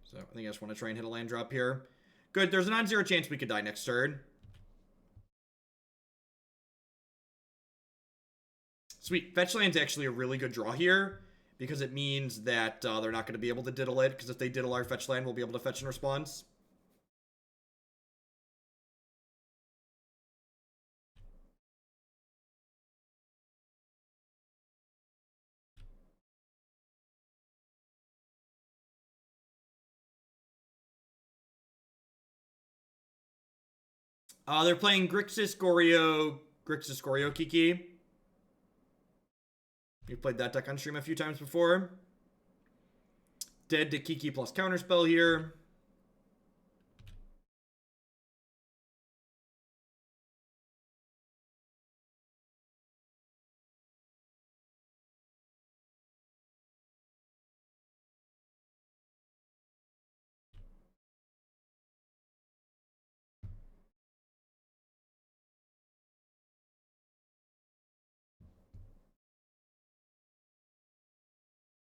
So I think I just want to try and hit a land drop here. Good, there's a non-zero chance we could die next turn. Sweet, fetch land's actually a really good draw here, because it means that they're not going to be able to diddle it, because if they diddle our fetch land, we'll be able to fetch in response. They're playing Grixis, Goryo, Kiki. We've played that deck on stream a few times before. Dead to Kiki plus Counterspell here.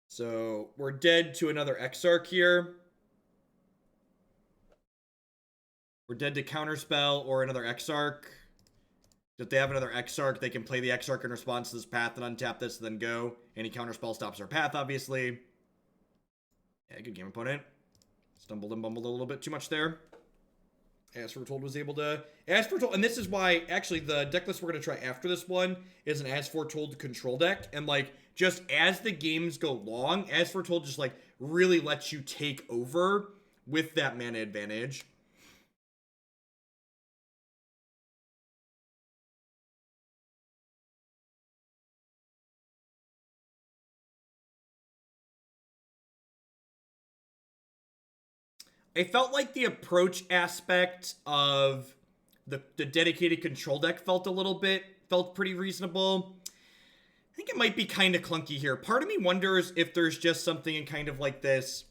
So we're dead to another Exarch here. We're dead to Counterspell or another Exarch. If they have another Exarch, they can play the Exarch in response to this path and untap this and then go. Any Counterspell stops our path, obviously. Yeah, good game, opponent. Stumbled and bumbled a little bit too much there. As Foretold was able to... As Foretold... And this is why, actually, the deck list we're going to try after this one is an As Foretold control deck. And, like, just as the games go long, As Foretold just, like, really lets you take over with that mana advantage. I felt like the approach aspect of the dedicated control deck felt pretty reasonable. I think it might be kind of clunky here. Part of me wonders if there's just something in kind of like this.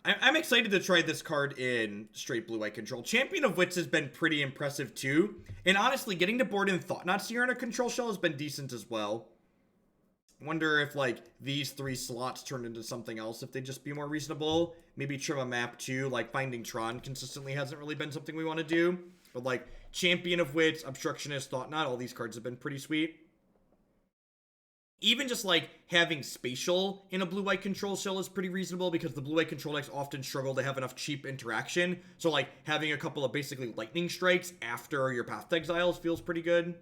I'm excited to try this card in straight blue-white control. Champion of Wits has been pretty impressive too. And honestly, getting to board in Thought Seer in a control shell has been decent as well. I wonder if, like, these 3 slots turned into something else, if they'd just be more reasonable. Maybe trim a map, too. Like, finding Tron consistently hasn't really been something we want to do. But, like, Champion of Wits, Obstructionist, Thought Knot, all these cards have been pretty sweet. Even just, like, having spatial in a blue-white control shell is pretty reasonable because the blue-white control decks often struggle to have enough cheap interaction. So, like, having a couple of basically lightning strikes after your Path to Exiles feels pretty good.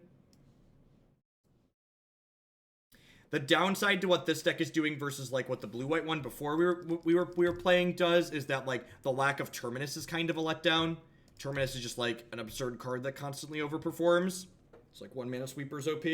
The downside to what this deck is doing versus like what the blue-white one before we were playing does is that like the lack of Terminus is kind of a letdown. Terminus is just like an absurd card that constantly overperforms. It's like 1 mana sweepers OP.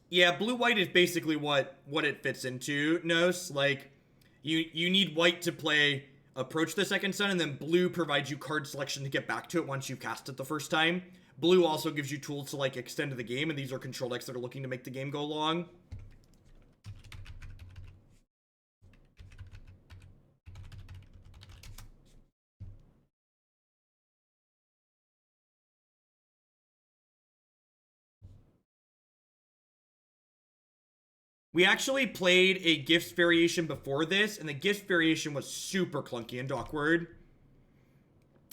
Yeah, blue-white is basically what it fits into, Nos. Like, you need white to play Approach the Second Sun, and then blue provides you card selection to get back to it once you've cast it the first time. Blue also gives you tools to, like, extend the game, and these are control decks that are looking to make the game go long. We actually played a Gifts variation before this, and the Gifts variation was super clunky and awkward.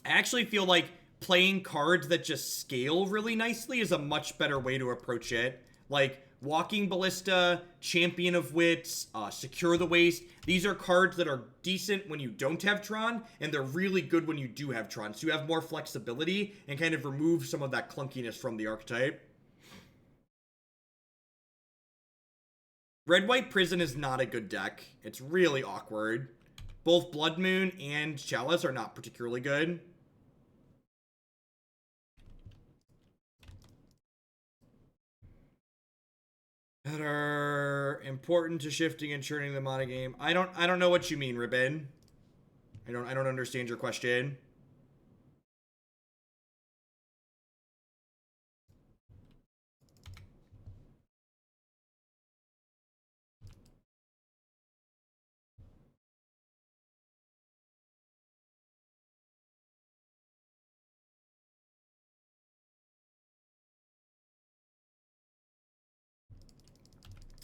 I actually feel like playing cards that just scale really nicely is a much better way to approach it. Like, Walking Ballista, Champion of Wits, Secure the Waste. These are cards that are decent when you don't have Tron, and they're really good when you do have Tron. So you have more flexibility and kind of remove some of that clunkiness from the archetype. Red-White Prison is not a good deck. It's really awkward. Both Blood Moon and Chalice are not particularly good. That are important to shifting and churning the mana game. I don't know what you mean, Ribbon. I don't understand your question.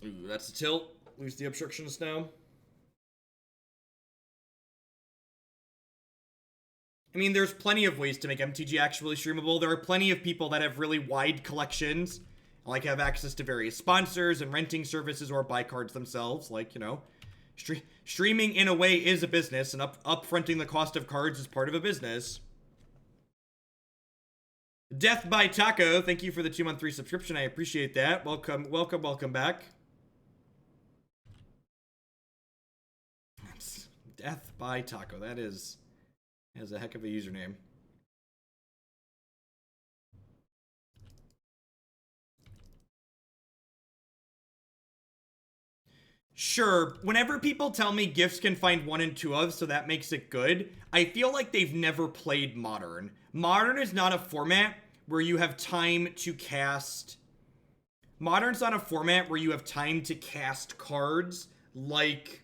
Ooh, that's a tilt. Lose the obstructionist now. I mean, there's plenty of ways to make MTG actually streamable. There are plenty of people that have really wide collections, like have access to various sponsors and renting services or buy cards themselves. Like, you know, streaming in a way is a business, and upfronting the cost of cards is part of a business. Death by Taco, thank you for the 2-month free subscription. I appreciate that. Welcome back. Death by Taco. That is a heck of a username. Sure, whenever people tell me gifts can find 1 and 2 of, so that makes it good, I feel like they've never played Modern. Modern is not a format where you have time to cast... Modern's not a format where you have time to cast cards like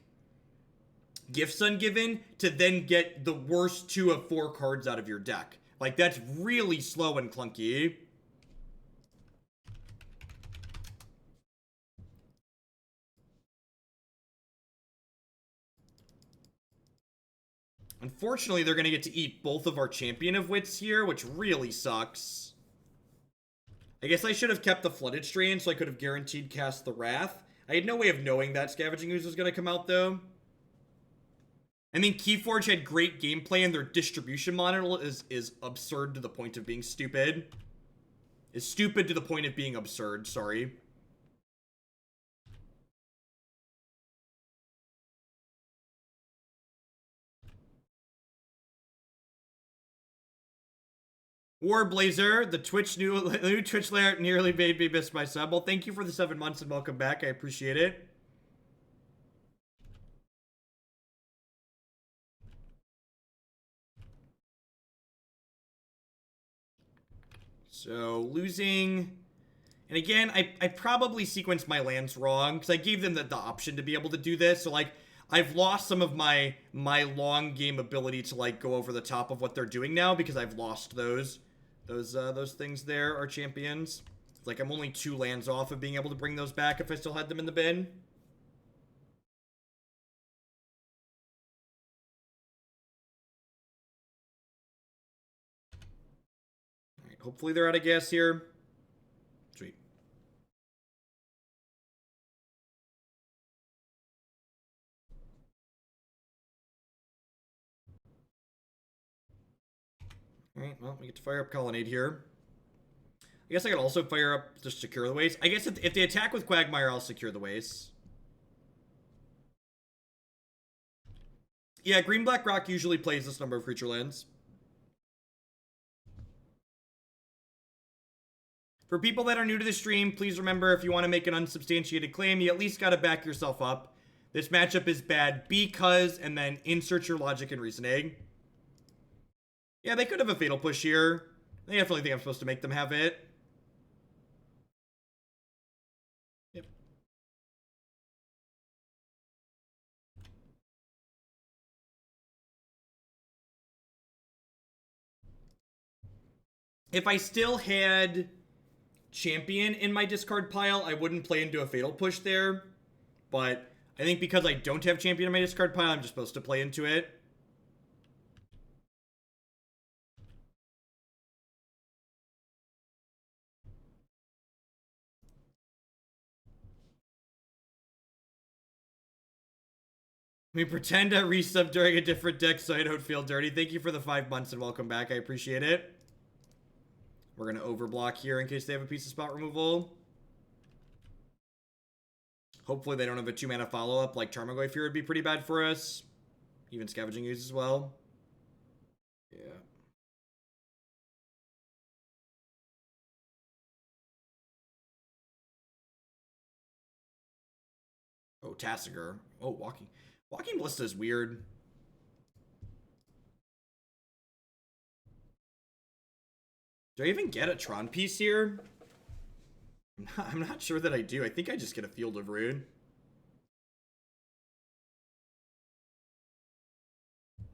Gifts Ungiven to then get the worst 2 of 4 cards out of your deck. Like, that's really slow and clunky. Unfortunately, they're going to get to eat both of our Champion of Wits here, which really sucks. I guess I should have kept the Flooded Strand so I could have guaranteed cast the Wrath. I had no way of knowing that Scavenging Ooze was going to come out, though. I mean, Keyforge had great gameplay, and their distribution model is absurd to the point of being stupid. Is stupid to the point of being absurd, sorry. Warblazer, the new Twitch layout nearly made me miss my sub. Well, thank you for the 7 months and welcome back. I appreciate it. So, losing... And again, I probably sequenced my lands wrong, because I gave them the option to be able to do this. So, like, I've lost some of my long game ability to, like, go over the top of what they're doing now, because I've lost those things there are champions. It's like, I'm only 2 lands off of being able to bring those back if I still had them in the bin. Hopefully they're out of gas here. Sweet. Alright, well, we get to fire up Colonnade here. I guess I could also fire up to secure the waste. I guess if they attack with Quagmire, I'll secure the waste. Yeah, green-black rock usually plays this number of creature lands. For people that are new to the stream, please remember if you want to make an unsubstantiated claim, you at least got to back yourself up. This matchup is bad because, and then insert your logic and reasoning. Yeah, they could have a Fatal Push here. They definitely think I'm supposed to make them have it. Yep. If I still had Champion in my discard pile, I wouldn't play into a Fatal Push there. But I think because I don't have Champion in my discard pile, I'm just supposed to play into it. We pretend to resub during a different deck so I don't feel dirty. Thank you for the 5 months and welcome back. I appreciate it. We're going to overblock here in case they have a piece of spot removal. Hopefully they don't have a 2-mana follow-up like Tarmogoyf here would be pretty bad for us. Even Scavenging Ooze as well. Yeah. Oh, Tassiger. Oh, Walking Ballista is weird. Do I even get a Tron piece here? I'm not sure that I do. I think I just get a Field of Ruin.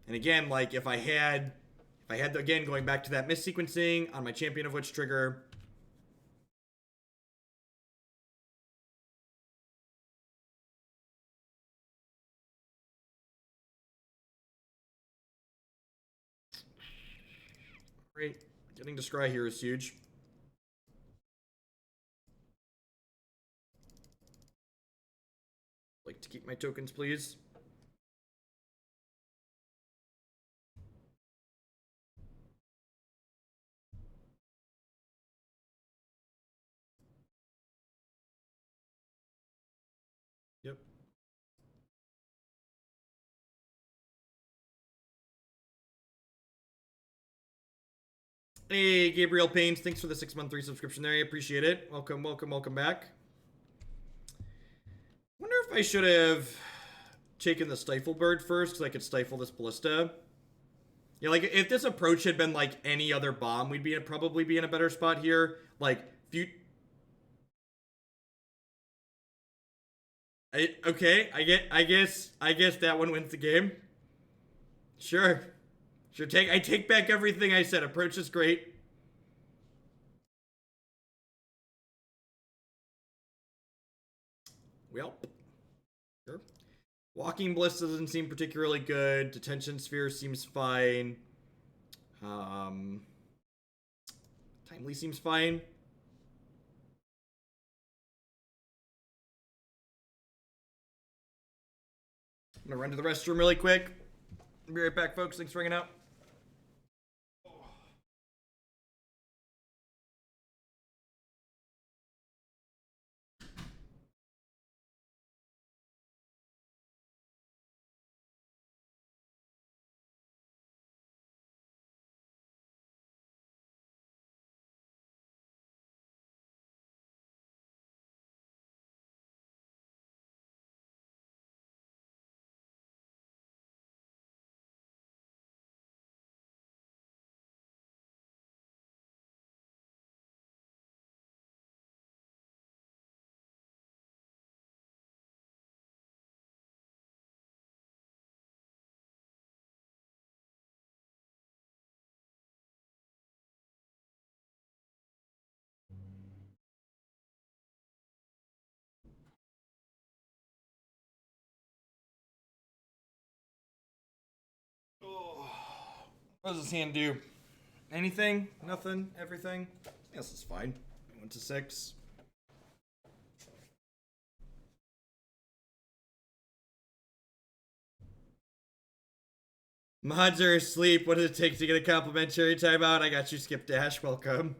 And again, like if I had again going back to that missequencing on my Champion of Witch trigger. Great. Getting to scry here is huge. Like to keep my tokens, please. Yep. Hey, Gabriel Paynes, thanks for the 6-month resubscription there. I appreciate it. Welcome, welcome, welcome back. Wonder if I should have taken the Stifle Bird first, because I could stifle this Ballista. Yeah, like, if this approach had been, like, any other bomb, we'd probably be in a better spot here. Like, okay, I guess that one wins the game. Sure. I take back everything I said. Approach is great. Well, sure. Walking Ballista doesn't seem particularly good. Detention Sphere seems fine. Timely seems fine. I'm gonna run to the restroom really quick. I'll be right back, folks. Thanks for hanging out. What does this hand do? Anything? Nothing? Everything? This is fine. I went to 6. Mods are asleep. What does it take to get a complimentary timeout? I got you, Skip Dash. Welcome.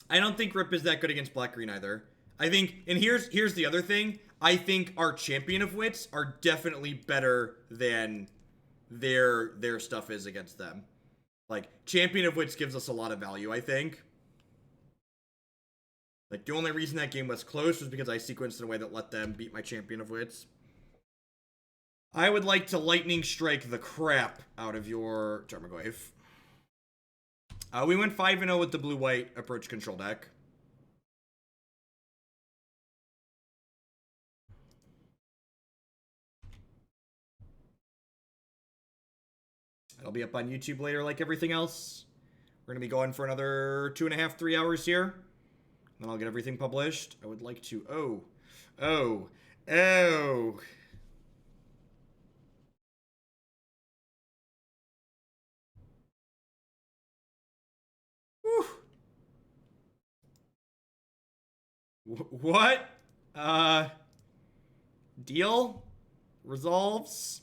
I don't think Rip is that good against Black-Green either. I think, and here's the other thing. I think our Champion of Wits are definitely better than their stuff is against them. Like, Champion of Wits gives us a lot of value, I think. Like, the only reason that game was close was because I sequenced in a way that let them beat my Champion of Wits. I would like to lightning strike the crap out of your Tarmogoyf. We went 5-0 with the blue-white approach control deck. It'll be up on YouTube later like everything else. We're going to be going for another 2.5, 3 hours here. Then I'll get everything published. I would like to... Oh. Whew. What? Deal? Resolves?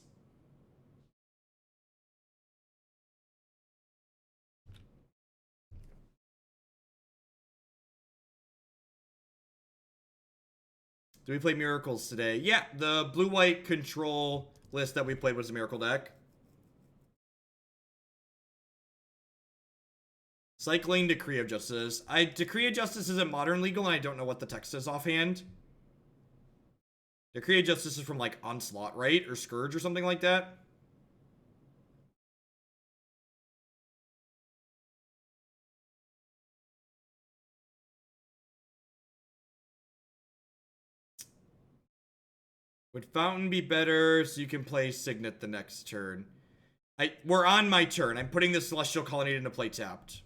Do we play Miracles today? Yeah, the blue-white control list that we played was a Miracle deck. Cycling Decree of Justice. Decree of Justice isn't modern legal, and I don't know what the text is offhand. Decree of Justice is from, like, Onslaught, right? Or Scourge or something like that. Would Fountain be better so you can play Signet the next turn? We're on my turn. I'm putting the Celestial Colonnade into play tapped.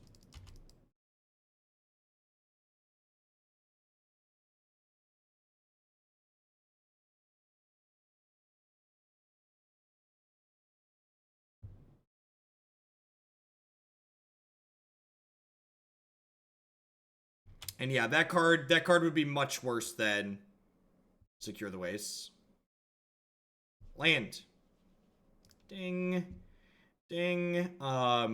And yeah, that card would be much worse than Secure the Waste. Land. Ding. Ding. Huh.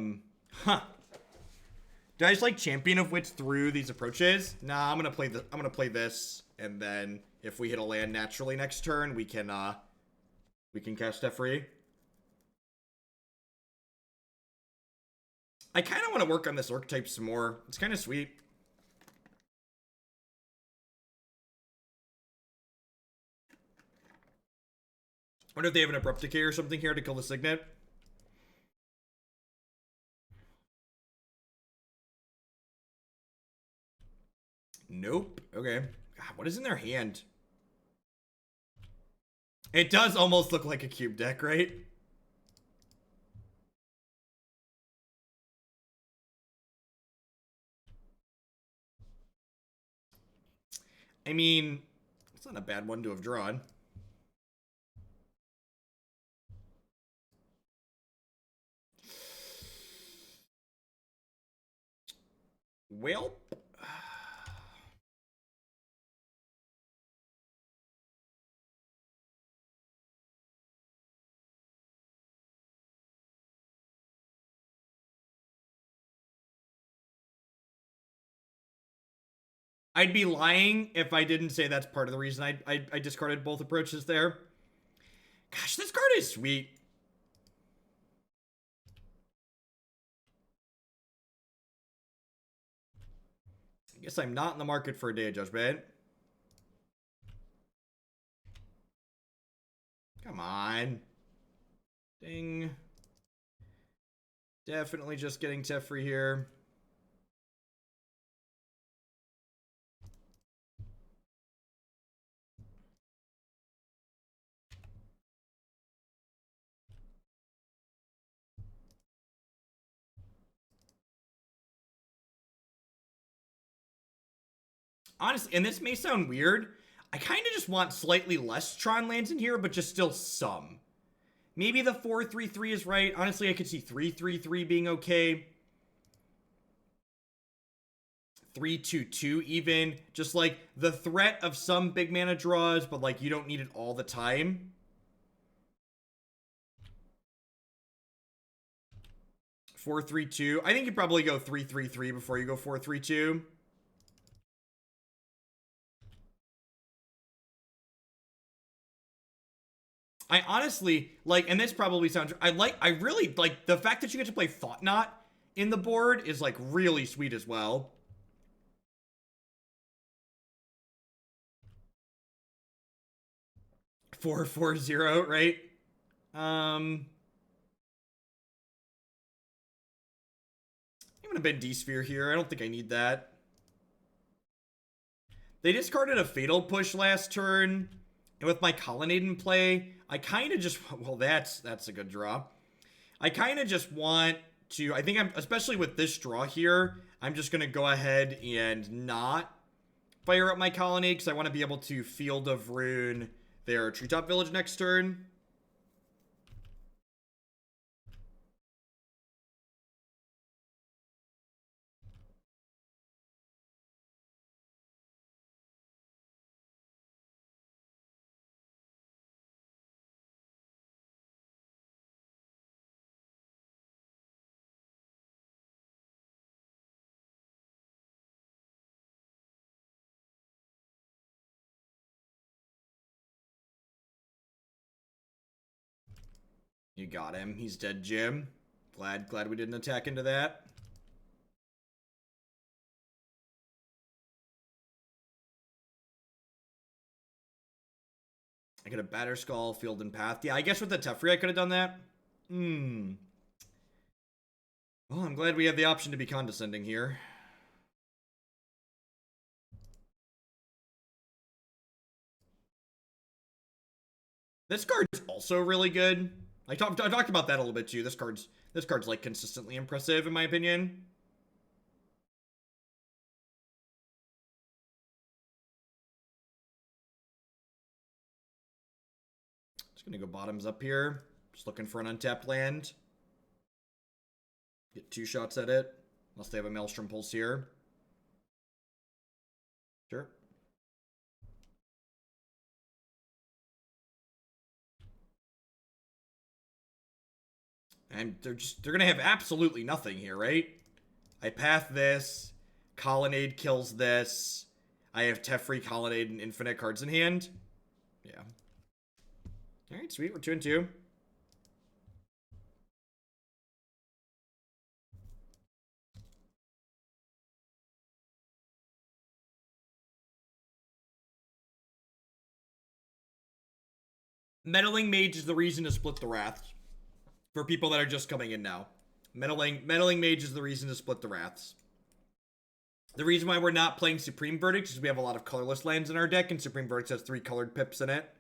Do I just like Champion of Wits through these approaches? Nah, I'm gonna play this, and then if we hit a land naturally next turn, we can cast Teferi. I kind of want to work on this archetype some more. It's kind of sweet. I wonder if they have an Abrupt Decay or something here to kill the Signet. Nope. Okay. God, what is in their hand? It does almost look like a cube deck, right? I mean, it's not a bad one to have drawn. Well, I'd be lying if I didn't say that's part of the reason I discarded both approaches there. Gosh, this card is sweet. I guess I'm not in the market for a Day of Judgment. Come on. Ding. Definitely just getting Teferi here. Honestly, and this may sound weird, I kind of just want slightly less Tron lands in here, but just still some. Maybe the 4-3-3 is right. Honestly, I could see 3-3-3 being okay. 3-2-2 even. Just like the threat of some big mana draws, but like you don't need it all the time. 4-3-2. I think you probably go 3-3-3 before you go 4-3-2. I honestly like, and this probably sounds, I really like the fact that you get to play Thought Knot in the board is like really sweet as well. 4-4-0, right? I'm gonna Bend Sphere here. I don't think I need that. They discarded a Fatal Push last turn, and with my Colonnade in play, I kind of just, well, that's a good draw. I kind of just want to, I think I'm, especially with this draw here, I'm just gonna go ahead and not fire up my Colonnade, because I want to be able to Field of Rune their Treetop Village next turn. You got him. He's dead, Jim. Glad we didn't attack into that. I could have Batterskull, Field and Path. Yeah, I guess with the Teferi I could have done that. Well, I'm glad we have the option to be condescending here. This card's also really good. I talked about that a little bit too. This card's like consistently impressive in my opinion. Just gonna go bottoms up here. Just looking for an untapped land. Get 2 shots at it. Unless they have a Maelstrom Pulse here. Sure. And they're gonna have absolutely nothing here, right? I path this. Colonnade kills this. I have Teferi, Colonnade, and infinite cards in hand. Yeah. Alright, sweet. We're 2-2. Meddling Mage is the reason to split the Wraths. For people that are just coming in now. Meddling Mage is the reason to split the Wraths. The reason why we're not playing Supreme Verdict is we have a lot of colorless lands in our deck, and Supreme Verdict has 3 colored pips in it.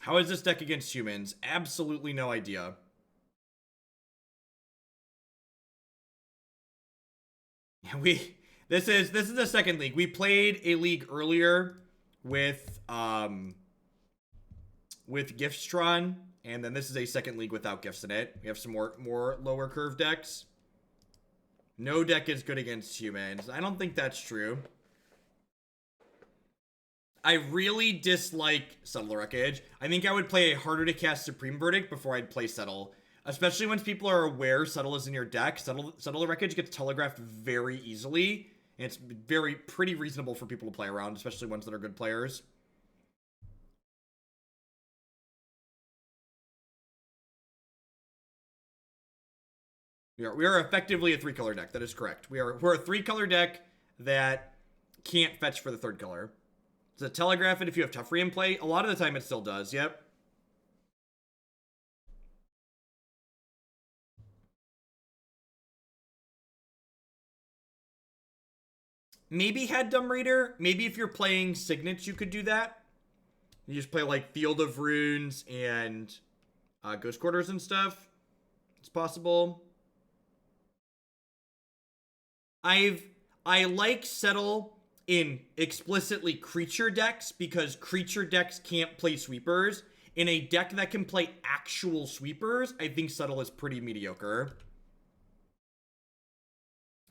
How is this deck against humans? Absolutely no idea. This is the second league. We played a league earlier with Tron, and then this is a second league without gifts in it. We have some more lower curve decks. No deck is good against humans. I don't think that's true. I really dislike Settle the Wreckage. I think I would play a harder to cast Supreme Verdict before I'd play Settle. Especially once people are aware Settle is in your deck. Settle the Wreckage gets telegraphed very easily. And it's pretty reasonable for people to play around, especially ones that are good players. We are effectively a 3-color deck. That is correct. We're a 3-color deck that can't fetch for the 3rd color. Does it telegraph it if you have Teferi in play? A lot of the time it still does, yep. Maybe Head Dumb Reader. Maybe if you're playing Signets, you could do that. You just play like Field of Runes and Ghost Quarters and stuff. It's possible. I like Settle in explicitly creature decks because creature decks can't play sweepers. In a deck that can play actual sweepers, I think Settle is pretty mediocre.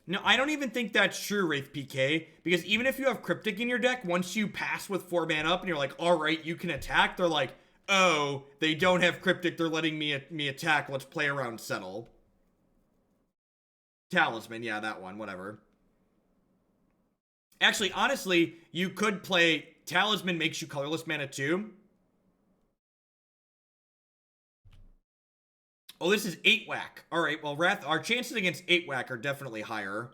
No, I don't even think that's true, Wraith PK, because even if you have Cryptic in your deck, once you pass with 4 mana up and you're like, alright, you can attack, they're like, oh, they don't have Cryptic, they're letting me attack, let's play around Settle. Talisman, yeah, that one, whatever. Actually, honestly, you could play Talisman makes you colorless mana too. Oh, this is 8-whack. Alright, well, Wrath, our chances against 8-whack are definitely higher.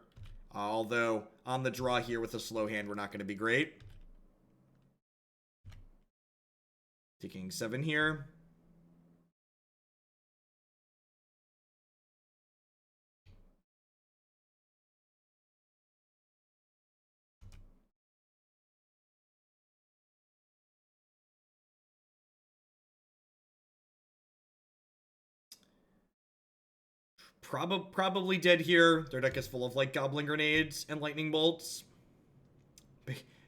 Although, on the draw here with a slow hand, we're not going to be great. Taking 7 here. Probably dead here. Their deck is full of, like, Goblin Grenades and Lightning Bolts.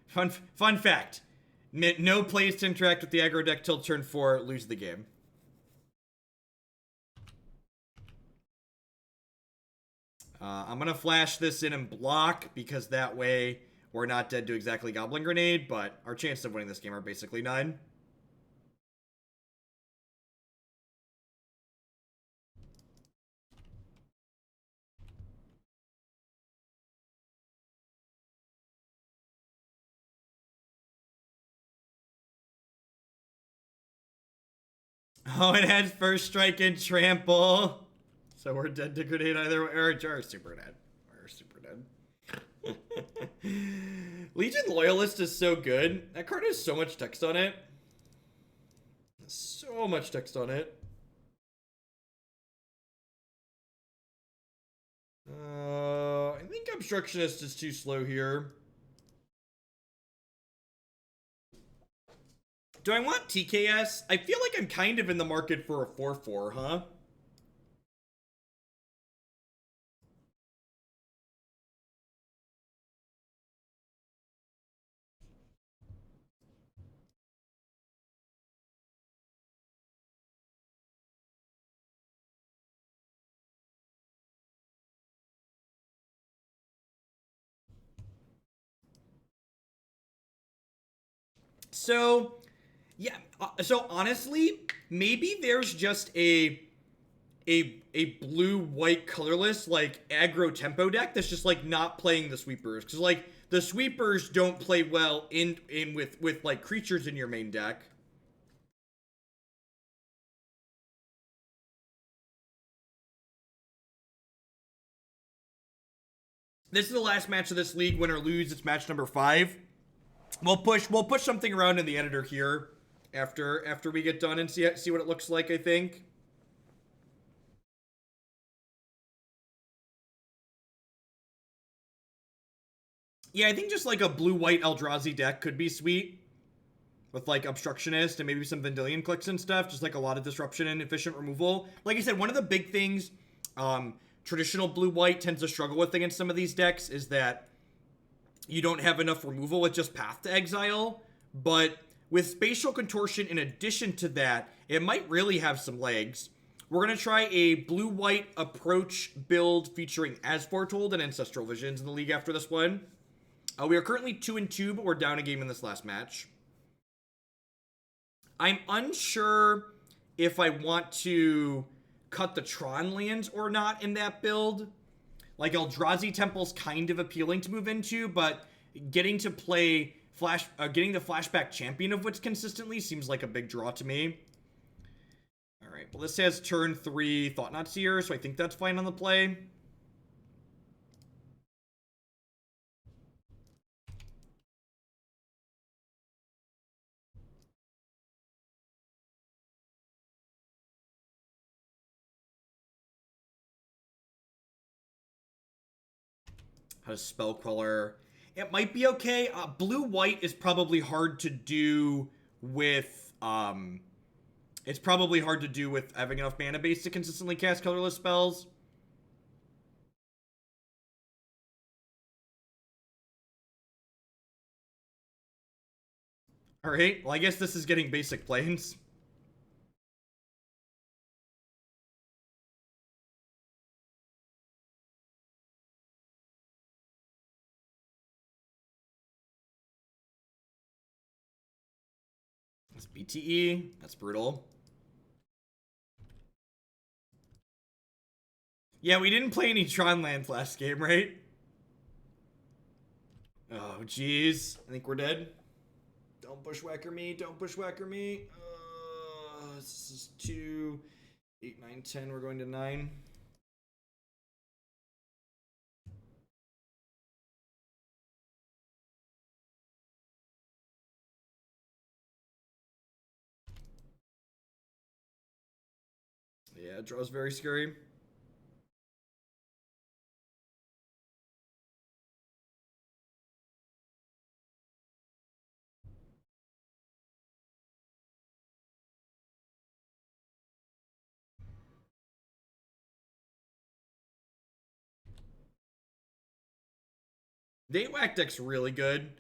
Fun fact. No plays to interact with the aggro deck till turn 4, lose the game. I'm gonna flash this in and block, because that way we're not dead to exactly Goblin Grenade, but our chances of winning this game are basically none. Oh, it had first strike and trample. So we're dead to grenade either way. Or super dead. We're super dead. Legion Loyalist is so good. That card has so much text on it. So much text on it. I think Obstructionist is too slow here. Do I want TKS? I feel like I'm kind of in the market for a 4/4, huh? So, yeah, so honestly, maybe there's just a blue-white colorless, like, aggro tempo deck that's just, like, not playing the sweepers. Because, like, the sweepers don't play well in with like, creatures in your main deck. This is the last match of this league. Win or lose, it's match number 5. We'll push something around in the editor here after we get done and see what it looks like, I think. Yeah, I think just like a blue-white Eldrazi deck could be sweet. With like Obstructionist and maybe some Vendilion Cliques and stuff. Just like a lot of disruption and efficient removal. Like I said, one of the big things traditional blue-white tends to struggle with against some of these decks is that you don't have enough removal with just Path to Exile. But with Spatial Contortion in addition to that, it might really have some legs. We're going to try a blue-white approach build featuring As Foretold and Ancestral Visions in the league after this one. We are currently 2-2, but we're down a game in this last match. I'm unsure if I want to cut the Tron lands or not in that build. Like, Eldrazi Temple's kind of appealing to move into, but getting to play getting the Flashback Champion of Wits consistently seems like a big draw to me. Alright, well this has turn 3 Thought Seer, so I think that's fine on the play. Has Spell Queller. It might be okay. Blue-white is probably hard to do with It's probably hard to do with having enough mana base to consistently cast colorless spells. Alright, well I guess this is getting basic planes. That's BTE. That's brutal. Yeah, we didn't play any Tron lands last game, right? Oh, jeez. I think we're dead. Don't bushwhacker me. Don't bushwhacker me. This is 2, 8, 9, 10. We're going to 9. Yeah, draw's very scary. The 8-whack deck's really good.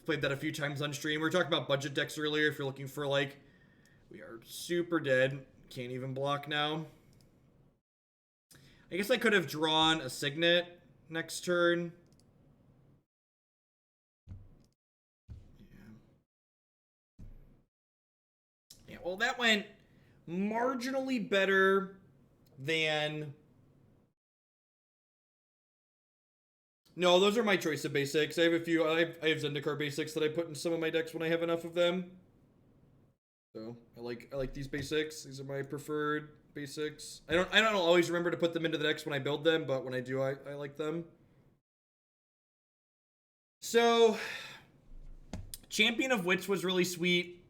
Played that a few times on stream. We were talking about budget decks earlier. If you're looking for, like, we are super dead. Can't even block now. I guess I could have drawn a Signet next turn. Yeah, well, that went marginally better than... No, those are my choice of basics. I have a few. I have Zendikar basics that I put in some of my decks when I have enough of them. So I like these basics. These are my preferred basics. I don't always remember to put them into the decks when I build them, but when I do, I like them. So Champion of Wits was really sweet.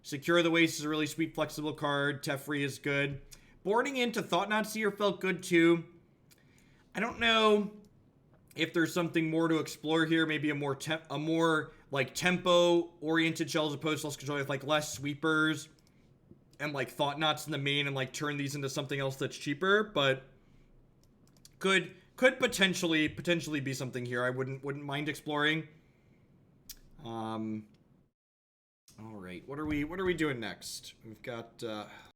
Secure the Waste is a really sweet flexible card. Teferi is good. Boarding into Thought Seer felt good too. I don't know if there's something more to explore here, maybe a more like tempo-oriented shell as opposed to less control with like less sweepers and like Thought Knots in the main and like turn these into something else that's cheaper, but could potentially be something here. I wouldn't mind exploring. All right, what are we doing next? We've got